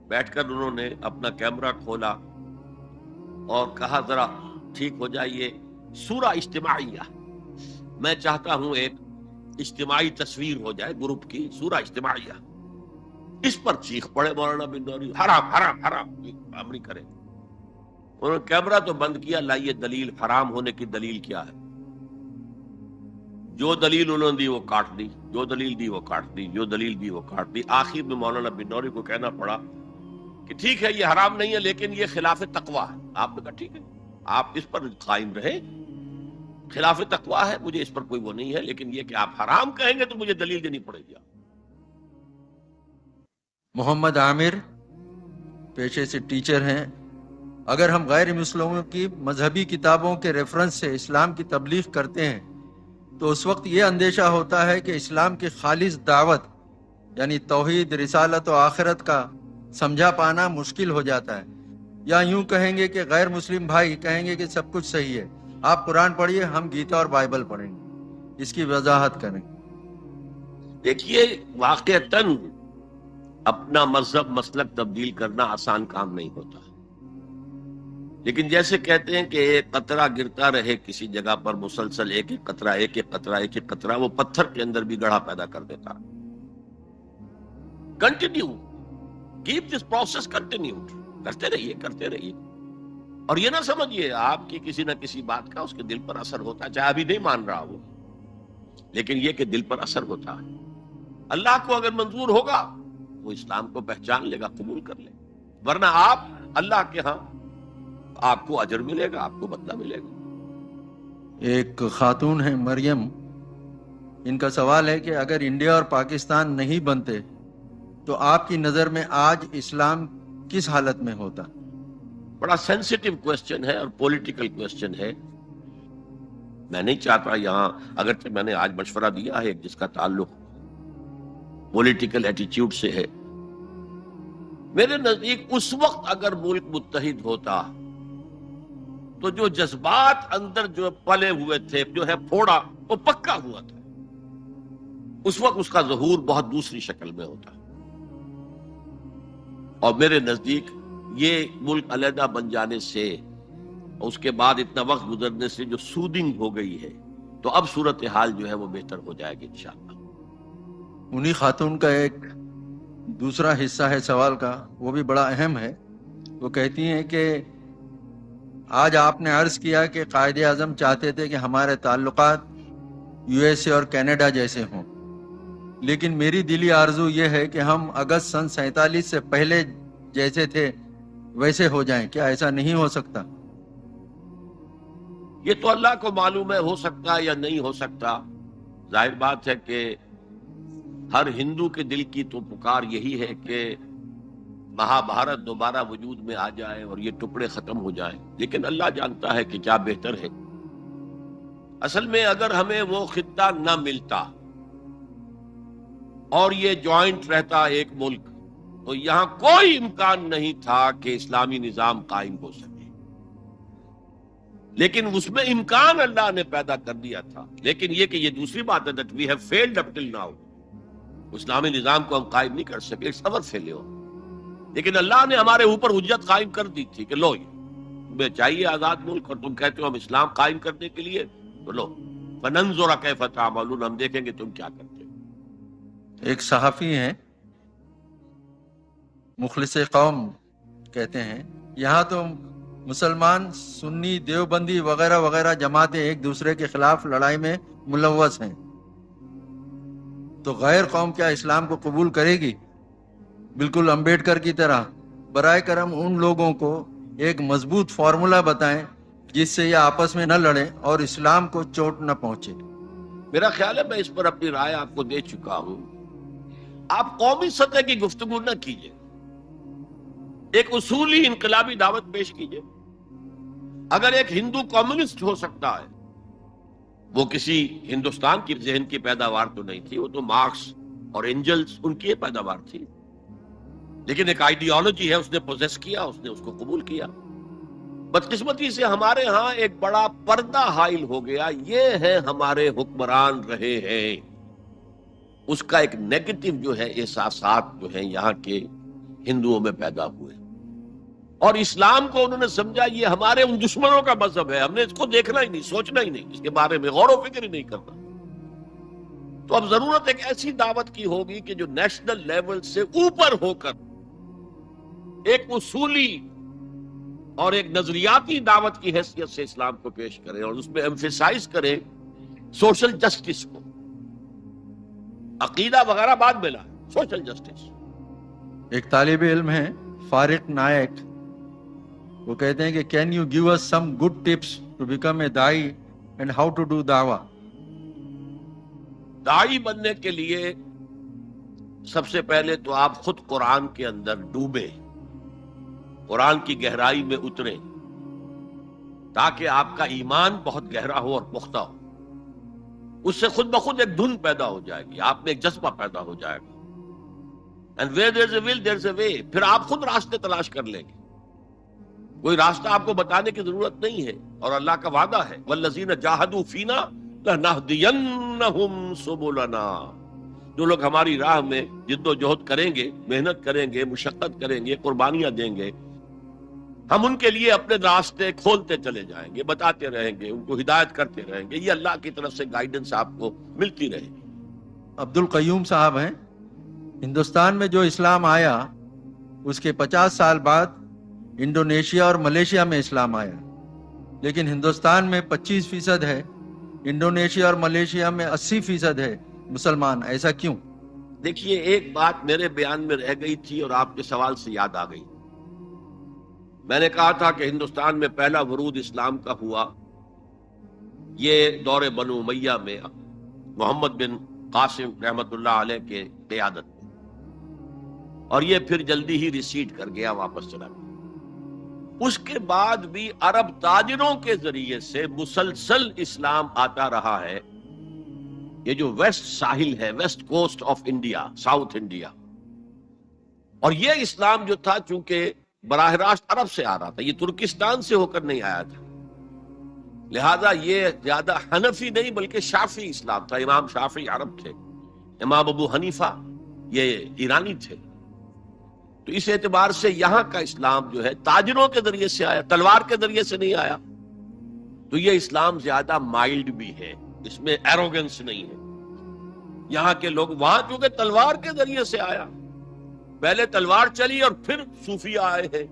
A: بیٹھ کر انہوں نے اپنا کیمرہ کھولا اور کہا ذرا ٹھیک ہو جائیے، سورہ اجتماعیہ، میں چاہتا ہوں ایک اجتماعی تصویر ہو جائے گروپ کی، سورہ اجتماعیہ. اس پر چیخ پڑے مولانا بن نوری، حرام حرام حرام، کام نہیں کرے. انہوں نے کیمرہ تو بند کیا. لائیے دلیل، حرام ہونے کی دلیل کیا ہے. جو دلیل انہوں نے دی وہ کاٹ دی، جو دلیل دی وہ کاٹ دی، جو دلیل دی وہ کاٹ دی. آخر میں مولانا بن نوری کو کہنا پڑا کہ ٹھیک ہے یہ حرام نہیں ہے لیکن یہ خلاف تقویٰ ہے. آپ نے کہا ٹھیک ہے، آپ اس پر قائم رہے، خلاف تقویٰ ہے، مجھے اس پر کوئی وہ نہیں ہے، لیکن یہ کہ آپ حرام کہیں گے تو مجھے دلیل دینی پڑے گی.
B: محمد عامر پیشے سے ٹیچر ہیں. اگر ہم غیر مسلموں کی مذہبی کتابوں کے ریفرنس سے اسلام کی تبلیغ کرتے ہیں تو اس وقت یہ اندیشہ ہوتا ہے کہ اسلام کی خالص دعوت یعنی توحید، رسالت و آخرت کا سمجھا پانا مشکل ہو جاتا ہے. یا یوں کہیں گے کہ غیر مسلم بھائی کہیں گے کہ سب کچھ صحیح ہے، آپ قرآن پڑھیے، ہم گیتا اور بائبل پڑھیں گے. اس کی وضاحت کریں.
A: دیکھیے واقعتاً اپنا مذہب مسلک تبدیل کرنا آسان کام نہیں ہوتا. لیکن جیسے کہتے ہیں کہ ایک قطرہ گرتا رہے کسی جگہ پر مسلسل، ایک ایک قطرہ ایک ایک قطرہ ایک ایک قطرہ، وہ پتھر کے اندر بھی گڑھا پیدا کر دیتا. Continue, keep this process continued, کرتے رہیے. اور یہ نہ سمجھیے آپ کی کسی نہ کسی بات کا اس کے دل پر اثر ہوتا ہے، چاہے ابھی نہیں مان رہا وہ، لیکن یہ کہ دل پر اثر ہوتا ہے. اللہ کو اگر منظور ہوگا وہ اسلام کو پہچان لے گا، قبول کر لے. ورنہ آپ اللہ کے ہاں آپ کو اجر ملے گا، آپ کو بدلہ ملے گا۔
B: ایک خاتون ہے مریم، ان کا سوال ہے کہ اگر انڈیا اور پاکستان نہیں بنتے تو آپ کی نظر میں آج اسلام کس حالت میں ہوتا؟
A: بڑا سینسیٹیو کوسچن ہے اور پولیٹیکل کوسچن ہے۔ میں نہیں چاہتا یہاں، اگرچہ میں نے آج مشورہ دیا ہے جس کا تعلق پولیٹیکل ایٹیچیوڈ سے ہے، میرے نزدیک اس وقت اگر ملک متحد ہوتا تو جو جذبات اندر جو پلے ہوئے تھے، جو ہے پھوڑا، وہ پکا ہوا تھا، اس وقت اس کا ظہور بہت دوسری شکل میں ہوتا۔ اور میرے نزدیک یہ ملک علیحدہ بن جانے سے، اس کے بعد اتنا وقت گزرنے سے جو سودنگ ہو گئی ہے، تو اب صورتحال جو ہے وہ بہتر ہو جائے گی انشاءاللہ۔
B: انہی خاتون کا ایک دوسرا حصہ ہے سوال کا، وہ بھی بڑا اہم ہے۔ وہ کہتی ہیں کہ آج آپ نے عرض کیا کہ قائد اعظم چاہتے تھے کہ ہمارے تعلقات یو ایس اے اور کینیڈا جیسے ہوں، لیکن میری دلی آرزو یہ ہے کہ ہم اگست سن 47 سے پہلے جیسے تھے ویسے ہو جائیں۔ کیا ایسا نہیں ہو سکتا؟
A: یہ تو اللہ کو معلوم ہے، ہو سکتا ہے یا نہیں ہو سکتا۔ ظاہر بات ہے کہ ہر ہندو کے دل کی تو پکار یہی ہے کہ مہا بھارت دوبارہ وجود میں آ جائے اور یہ ٹکڑے ختم ہو جائیں، لیکن اللہ جانتا ہے کہ کیا بہتر ہے۔ اصل میں اگر ہمیں وہ خطہ نہ ملتا اور یہ جوائنٹ رہتا ایک ملک، تو یہاں کوئی امکان نہیں تھا کہ اسلامی نظام قائم ہو سکے، لیکن اس میں امکان اللہ نے پیدا کر دیا تھا۔ لیکن یہ کہ یہ دوسری بات ہے that we have failed up till now، اسلامی نظام کو ہم قائم نہیں کر سکے، it's our failure۔ لیکن اللہ نے ہمارے اوپر حجت قائم کر دی تھی کہ لو، تمہیں چاہیے آزاد ملک اور تم کہتے ہو ہم اسلام قائم کرنے کے لیے، تو لو فننظر کیف تعملون، ہم دیکھیں گے تم کیا کرتے ہو۔
B: ایک صحافی ہیں مخلص قوم کہتے ہیں، یہاں تو مسلمان سنی دیوبندی وغیرہ وغیرہ جماعتیں ایک دوسرے کے خلاف لڑائی میں ملوث ہیں، تو غیر قوم کیا اسلام کو قبول کرے گی؟ بالکل امبیڈکر کی طرح برائے کرم ان لوگوں کو ایک مضبوط فارمولا بتائیں جس سے یہ آپس میں نہ لڑیں اور اسلام کو چوٹ نہ پہنچے۔
A: میرا خیال ہے میں اس پر اپنی رائے آپ کو دے چکا ہوں۔ آپ قومی سطح کی گفتگو نہ کیجیے، ایک اصولی انقلابی دعوت پیش کیجیے۔ اگر ایک ہندو کمیونسٹ ہو سکتا ہے، وہ کسی ہندوستان کی ذہن کی پیداوار تو نہیں تھی، وہ تو مارکس اور اینجلز ان کی پیداوار تھی، لیکن ایک آئیڈیالوجی ہے، اس نے پوزیس کیا، اس نے اس کو قبول کیا۔ بدقسمتی سے ہمارے ہاں ایک بڑا پردہ حائل ہو گیا، یہ ہے ہمارے حکمران رہے ہیں، اس کا ایک نیگیٹو جو ہے احساسات جو ہیں یہاں کے ہندوؤں میں پیدا ہوئے، اور اسلام کو انہوں نے سمجھا یہ ہمارے ان دشمنوں کا مذہب ہے، ہم نے اس کو دیکھنا ہی نہیں، سوچنا ہی نہیں، اس کے بارے میں غور و فکر ہی نہیں کرنا۔ تو اب ضرورت ایک ایسی دعوت کی ہوگی کہ جو نیشنل لیول سے اوپر ہو کر ایک اصولی اور ایک نظریاتی دعوت کی حیثیت سے اسلام کو پیش کرے، اور اس میں ایمفیسائز کرے سوشل جسٹس کو۔ عقیدہ وغیرہ بعد میں لائے، سوشل جسٹس۔
B: ایک طالب علم ہیں فارق نائک، وہ کہتے ہیں کہ can you give us some good tips to become a دائی and how to do دعویٰ؟
A: داعی بننے کے لیے سب سے پہلے تو آپ خود قرآن کے اندر ڈوبے، قرآن کی گہرائی میں اتریں، تاکہ آپ کا ایمان بہت گہرا ہو اور پختہ ہو۔ اس سے خود بخود ایک دھن پیدا ہو جائے گی، آپ میں ایک جذبہ پیدا ہو جائے گا۔ And where there's a will, there's a way۔ پھر آپ خود راستے تلاش کر لیں گے، کوئی راستہ آپ کو بتانے کی ضرورت نہیں ہے، اور اللہ کا وعدہ ہے وَالَّذِينَ جَاهَدُوا فِينَا لَنَهْدِيَنَّهُمْ سُبُلَنَا۔ جو لوگ ہماری راہ میں جد و جہد کریں گے، محنت کریں گے، مشقت کریں گے، قربانیاں دیں گے، ہم ان کے لیے اپنے راستے کھولتے چلے جائیں گے، بتاتے رہیں گے، ان کو ہدایت کرتے رہیں گے۔ یہ اللہ کی طرف سے گائیڈنس آپ کو ملتی رہے گی۔
B: عبد القیوم صاحب ہیں، ہندوستان میں جو اسلام آیا اس کے 50 سال بعد انڈونیشیا اور ملیشیا میں اسلام آیا، لیکن ہندوستان میں 25% ہے، انڈونیشیا اور ملیشیا میں 80% ہے مسلمان، ایسا کیوں؟
A: دیکھیے، ایک بات میرے بیان میں رہ گئی تھی اور آپ کے سوال سے یاد آ گئی۔ میں نے کہا تھا کہ ہندوستان میں پہلا ورود اسلام کا ہوا یہ دور بنو امیہ میں محمد بن قاسم رحمت اللہ علیہ کے قیادت میں، اور یہ پھر جلدی ہی ریسیڈ کر گیا، واپس چلا گیا۔ اس کے بعد بھی عرب تاجروں کے ذریعے سے مسلسل اسلام آتا رہا ہے۔ یہ جو ویسٹ ساحل ہے، west coast of India, South India, اور یہ اسلام جو تھا چونکہ براہ راست عرب سے آ رہا تھا، یہ ترکستان سے ہو کر نہیں آیا تھا، لہذا یہ زیادہ حنفی نہیں بلکہ شافعی اسلام تھا۔ امام شافعی عرب تھے، امام ابو حنیفہ یہ ایرانی تھے، تو اس اعتبار سے یہاں کا اسلام جو ہے تاجروں کے ذریعے سے آیا، تلوار کے ذریعے سے نہیں آیا، تو یہ اسلام زیادہ مائلڈ بھی ہے، اس میں ایروگنس نہیں ہے۔ یہاں کے لوگ وہاں چونکہ تلوار کے ذریعے سے آیا، پہلے تلوار چلی اور پھر صوفیہ آئے ہیں،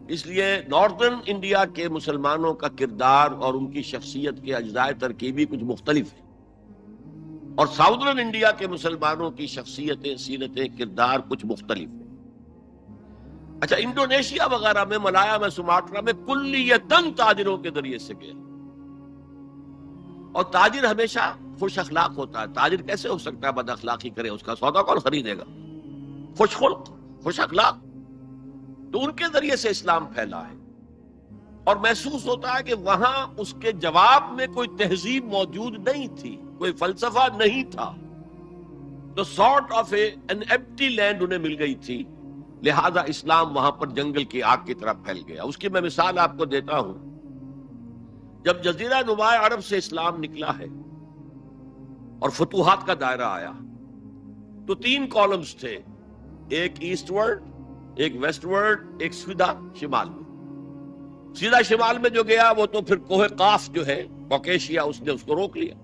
A: اس لیے ناردرن انڈیا کے مسلمانوں کا کردار اور ان کی شخصیت کے اجزاء ترکیبی کچھ مختلف ہے، اور ساؤدرن انڈیا کے مسلمانوں کی شخصیتیں، سیرتیں، کردار کچھ مختلف ہے۔ اچھا، انڈونیشیا وغیرہ میں، ملایا میں، سماٹرا میں کلیتاً تاجروں کے ذریعے سے گئے، اور تاجر ہمیشہ خوش اخلاق ہوتا ہے۔ تاجر کیسے ہو سکتا ہے بد اخلاقی کرے؟ اس کا سودا کون خریدے گا؟ خوش خلق، خوش اخلاق، تو ان کے ذریعے سے اسلام پھیلا ہے، اور محسوس ہوتا ہے کہ وہاں اس کے جواب میں کوئی تہذیب موجود نہیں تھی، کوئی فلسفہ نہیں تھا، تو sort of an empty land انہیں مل گئی تھی، لہذا اسلام وہاں پر جنگل کی آگ کی طرح پھیل گیا۔ اس کی میں مثال آپ کو دیتا ہوں۔ جب جزیرہ نما عرب سے اسلام نکلا ہے اور فتوحات کا دائرہ آیا، تو 3 کالمز تھے، ایک ایسٹ ورڈ، ایک ویسٹ ورڈ، ایک سیدھا شمال میں۔ سیدھا شمال میں جو گیا وہ تو پھر کوہ قاف جو ہے کوکیشیا، اس نے اس کو روک لیا،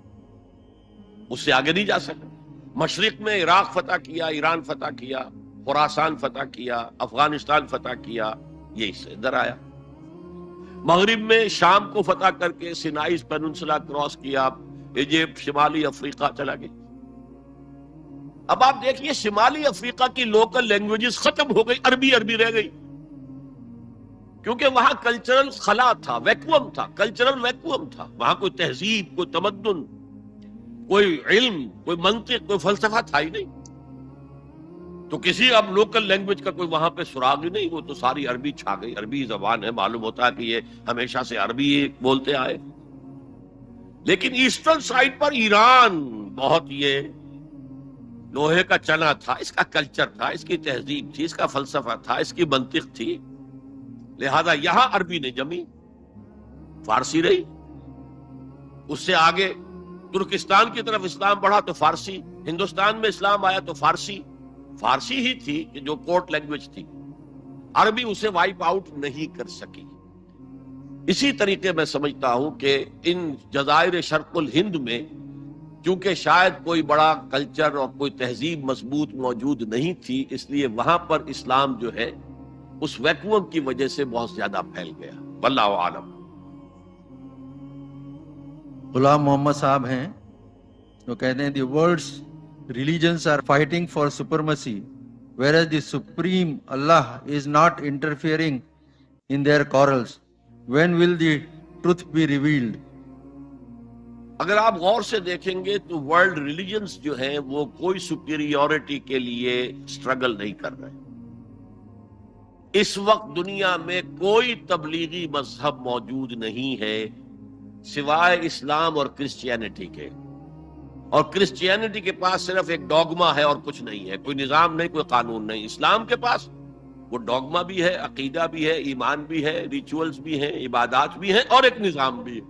A: اس سے آگے نہیں جا سکا۔ مشرق میں عراق فتح کیا، ایران فتح کیا، خراسان فتح کیا، افغانستان فتح کیا، یہ اس سے ادھر آیا۔ مغرب میں شام کو فتح کر کے سینائی پیننسلا کراس کیا، ایجپٹ، شمالی افریقہ چلا گیا۔ اب آپ دیکھیے شمالی افریقہ کی لوکل لینگویجز ختم ہو گئی، عربی رہ گئی، کیونکہ وہاں کلچرل خلا تھا، ویکوم تھا، کلچرل ویکوم تھا، وہاں کوئی تہذیب، کوئی تمدن، کوئی علم، کوئی منطق، کوئی فلسفہ تھا ہی نہیں، تو کسی اب لوکل لینگویج کا کوئی وہاں پہ سراغ ہی نہیں، وہ تو ساری عربی چھا گئی، عربی زبان ہے، معلوم ہوتا ہے کہ یہ ہمیشہ سے عربی بولتے آئے۔ لیکن ایسٹرن سائڈ پر ایران بہت یہ لوہے کا چنا تھا، اس کا کلچر تھا، اس کی تہذیب تھی، اس کا فلسفہ تھا، اس کی منطق تھی، لہذا یہاں عربی نہیں جمی، فارسی رہی۔ اس سے آگے ترکستان کی طرف اسلام بڑھا تو فارسی، ہندوستان میں اسلام آیا تو فارسی ہی تھی کہ جو کورٹ لینگویج تھی، عربی اسے وائپ آؤٹ نہیں کر سکی۔ اسی طریقے میں سمجھتا ہوں کہ ان جزائر شرق الہند میں چونکہ شاید کوئی بڑا کلچر اور کوئی تہذیب مضبوط موجود نہیں تھی، اس لیے وہاں پر اسلام جو ہے اس ویکوم کی وجہ سے بہت زیادہ پھیل گیا۔ واللہ عالم۔
B: غلام محمد صاحب ہیں، وہ کہتے ہیں the world's religions are fighting for supremacy whereas the supreme Allah is not interfering in their quarrels. When will the truth be revealed?
A: اگر آپ غور سے دیکھیں گے تو ورلڈ ریلیجنز جو ہیں وہ کوئی سپیریورٹی کے لیے سٹرگل نہیں کر رہے۔ اس وقت دنیا میں کوئی تبلیغی مذہب موجود نہیں ہے سوائے اسلام اور کرسچینٹی کے، اور کرسچینٹی کے پاس صرف ایک ڈوگما ہے اور کچھ نہیں ہے، کوئی نظام نہیں، کوئی قانون نہیں۔ اسلام کے پاس وہ ڈوگما بھی ہے، عقیدہ بھی ہے، ایمان بھی ہے، ریچولز بھی ہیں، عبادات بھی ہیں، اور ایک نظام بھی ہے،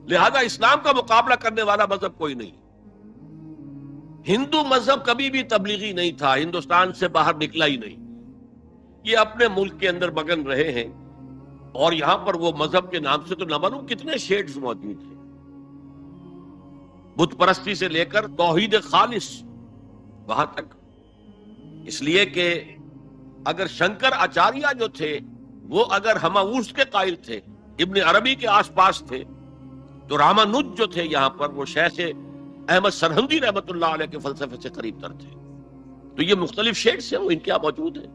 A: لہذا اسلام کا مقابلہ کرنے والا مذہب کوئی نہیں۔ ہندو مذہب کبھی بھی تبلیغی نہیں تھا، ہندوستان سے باہر نکلا ہی نہیں، یہ اپنے ملک کے اندر مگن رہے ہیں، اور یہاں پر وہ مذہب کے نام سے تو نہ معلوم کتنے شیڈز موجود ہیں، بت پرستی سے لے کر توحید خالص وہاں تک۔ اس لیے کہ اگر شنکر آچاریہ جو تھے وہ اگر ہماوس کے قائل تھے، ابن عربی کے آس پاس تھے، تو رامانج جو تھے یہاں پر وہ شیخ احمد سرہندی رحمت اللہ علیہ کے فلسفے سے قریب تر تھے۔ تو یہ مختلف شیڈز ہیں، وہ ان کے یہاں موجود ہیں۔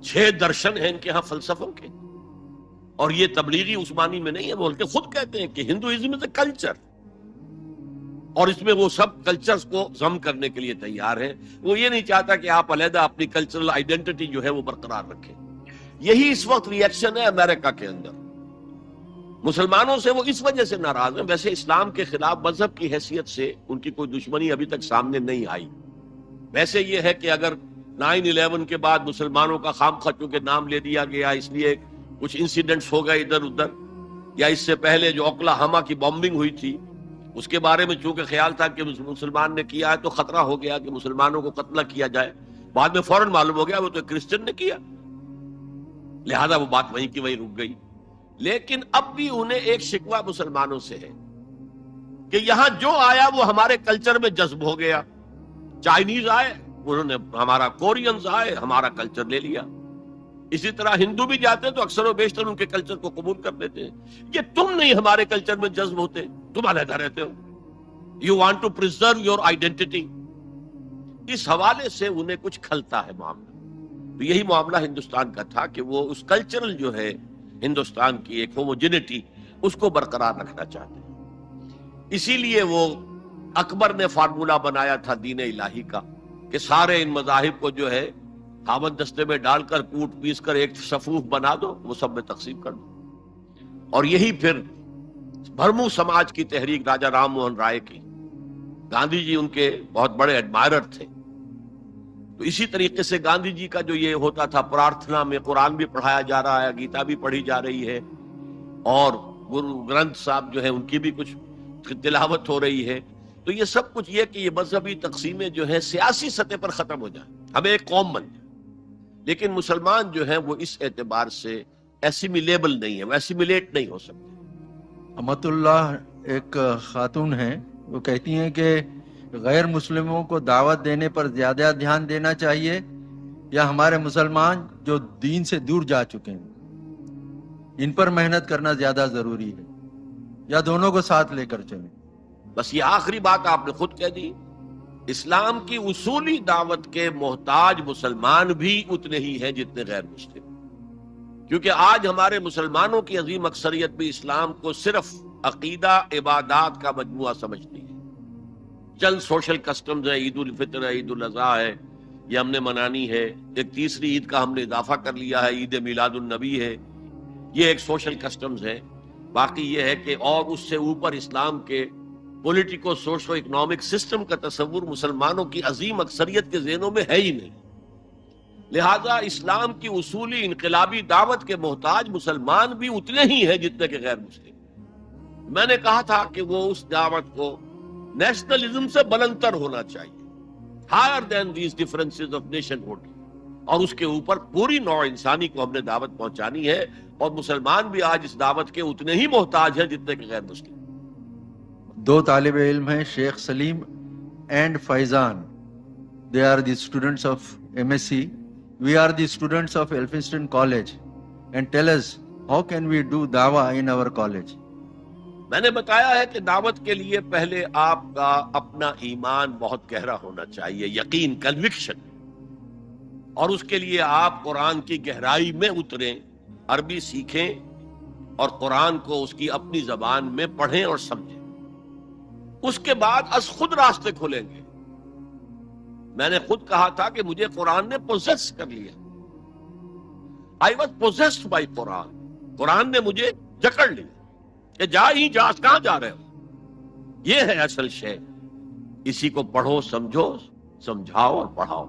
A: 6 درشن ہیں ان کے ہاں فلسفوں کے، اور یہ تبلیغی عثمانی میں نہیں ہے، بلکہ خود کہتے ہیں کہ ہندوازم از اے کلچر، اور اس میں وہ سب کلچرز کو ضم کرنے کے لیے تیار ہیں۔ وہ یہ نہیں چاہتا کہ آپ علیحدہ اپنی کلچرل آئیڈینٹی جو ہے وہ برقرار رکھیں۔ یہی اس وقت ری ایکشن ہے امریکہ کے اندر، مسلمانوں سے وہ اس وجہ سے ناراض ہیں۔ ویسے اسلام کے خلاف مذہب کی حیثیت سے ان کی کوئی دشمنی ابھی تک سامنے نہیں آئی۔ ویسے یہ ہے کہ اگر 9/11 کے بعد مسلمانوں کا خامخواہ چونکہ نام لے دیا گیا اس لیے کچھ انسیڈنٹس ہو گئے ادھر ادھر، یا اس سے پہلے جو اوکلاہوما کی بامبنگ ہوئی تھی اس کے بارے میں چونکہ خیال تھا کہ مسلمان نے کیا ہے تو خطرہ ہو گیا کہ مسلمانوں کو قتل کیا جائے، بعد میں فوراً معلوم ہو گیا وہ تو کرسچن نے کیا، لہذا وہ بات وہیں کی وہیں رک گئی۔ لیکن اب بھی انہیں ایک شکوہ مسلمانوں سے ہے کہ یہاں جو آیا وہ ہمارے کلچر میں جذب ہو گیا۔ چائنیز آئے، انہوں نے ہمارا، کورینز آئے، ہمارا کلچر لے لیا۔ اسی طرح ہندو بھی جاتے ہیں تو اکثر و بیشتر ان کے کلچر کو قبول کر لیتے ہیں۔ یہ تم نہیں ہمارے کلچر میں جذب ہوتے، تم علیحدہ رہتے ہو، you want to preserve your identity. اس حوالے سے انہیں کچھ کھلتا ہے معاملہ۔ تو یہی معاملہ ہندوستان کا تھا کہ وہ اس کلچرل جو ہے ہندوستان کی ایک ہوموجینٹی اس کو برقرار رکھنا چاہتے ہیں۔ اسی لیے وہ اکبر نے فارمولہ بنایا تھا دین الہی کا کہ سارے ان مذاہب کو جو ہے ہاون دستے میں ڈال کر کوٹ پیس کر ایک صفوف بنا دو، وہ سب میں تقسیم کر دو۔ اور یہی پھر بھرمو سماج کی تحریک راجہ رام موہن رائے کی، گاندھی جی ان کے بہت بڑے ایڈمائرر تھے، تو اسی طریقے سے گاندھی جی کا جو یہ ہوتا تھا پرارتھنا میں قرآن بھی پڑھایا جا رہا ہے، گیتا بھی پڑھی جا رہی ہے، اور گرو گرنتھ صاحب جو ہے ان کی بھی کچھ تلاوت ہو رہی ہے، تو یہ سب کچھ یہ کہ یہ مذہبی تقسیمیں جو ہیں سیاسی سطح پر ختم ہو جائیں، ہمیں ایک قوم بن جائے۔ لیکن مسلمان جو ہیں وہ اس اعتبار سے ایسیمیلیبل نہیں ہے، وہ ایسیمیلیٹ نہیں ہو سکتے۔
B: امت اللہ ایک خاتون ہیں، وہ کہتی ہیں کہ غیر مسلموں کو دعوت دینے پر زیادہ دھیان دینا چاہیے یا ہمارے مسلمان جو دین سے دور جا چکے ہیں ان پر محنت کرنا زیادہ ضروری ہے، یا دونوں کو ساتھ لے کر چلیں؟
A: بس یہ آخری بات آپ نے خود کہہ دی۔ اسلام کی اصولی دعوت کے محتاج مسلمان بھی اتنے ہی ہیں جتنے غیر مسلم، کیونکہ آج ہمارے مسلمانوں کی عظیم اکثریت بھی اسلام کو صرف عقیدہ عبادات کا مجموعہ سمجھتی ہے۔ چند سوشل کسٹمز ہیں، عید الفطر ہے، عید الاضحیٰ ہے، یہ ہم نے منانی ہے، ایک تیسری عید کا ہم نے اضافہ کر لیا ہے، عید میلاد النبی ہے، یہ ایک سوشل کسٹمز ہے۔ باقی یہ ہے کہ اور اس سے اوپر اسلام کے پولیٹیکو سوشو اکنامک سسٹم کا تصور مسلمانوں کی عظیم اکثریت کے ذہنوں میں ہے ہی نہیں۔ لہذا اسلام کی اصولی انقلابی دعوت کے محتاج مسلمان بھی اتنے ہی ہیں جتنے کہ غیر مسلم۔ میں نے کہا تھا کہ وہ اس دعوت کو نیشنلزم سے بلندتر ہونا چاہیے، higher than these differences of nationhood, اور اس کے اوپر پوری نوع انسانی کو ہم نے دعوت پہنچانی ہے، اور مسلمان بھی آج اس دعوت کے اتنے ہی محتاج ہیں جتنے کہ غیر مسلم۔
B: 2 طالب علم ہیں، Sheikh Salim and Faizan, they are the students of MSc, we are the students of Elphinstone College, and tell us how can we do dawah in our college?
A: میں نے بتایا ہے کہ دعوت کے لیے پہلے آپ کا اپنا ایمان بہت گہرا ہونا چاہیے، یقین، کنوکشن، اور اس کے لیے آپ قرآن کی گہرائی میں اتریں، عربی سیکھیں اور قرآن کو اس کی اپنی زبان میں پڑھیں اور سمجھیں۔ اس کے بعد از خود راستے کھلیں گے۔ میں نے خود کہا تھا کہ مجھے قرآن نے پوزیس کر لیا، I was possessed by قرآن، قرآن نے مجھے جکڑ لیا کہ جا ہی جا، کہاں جا رہے ہو، یہ ہے اصل شے، اسی کو پڑھو، سمجھو، سمجھاؤ اور پڑھاؤ۔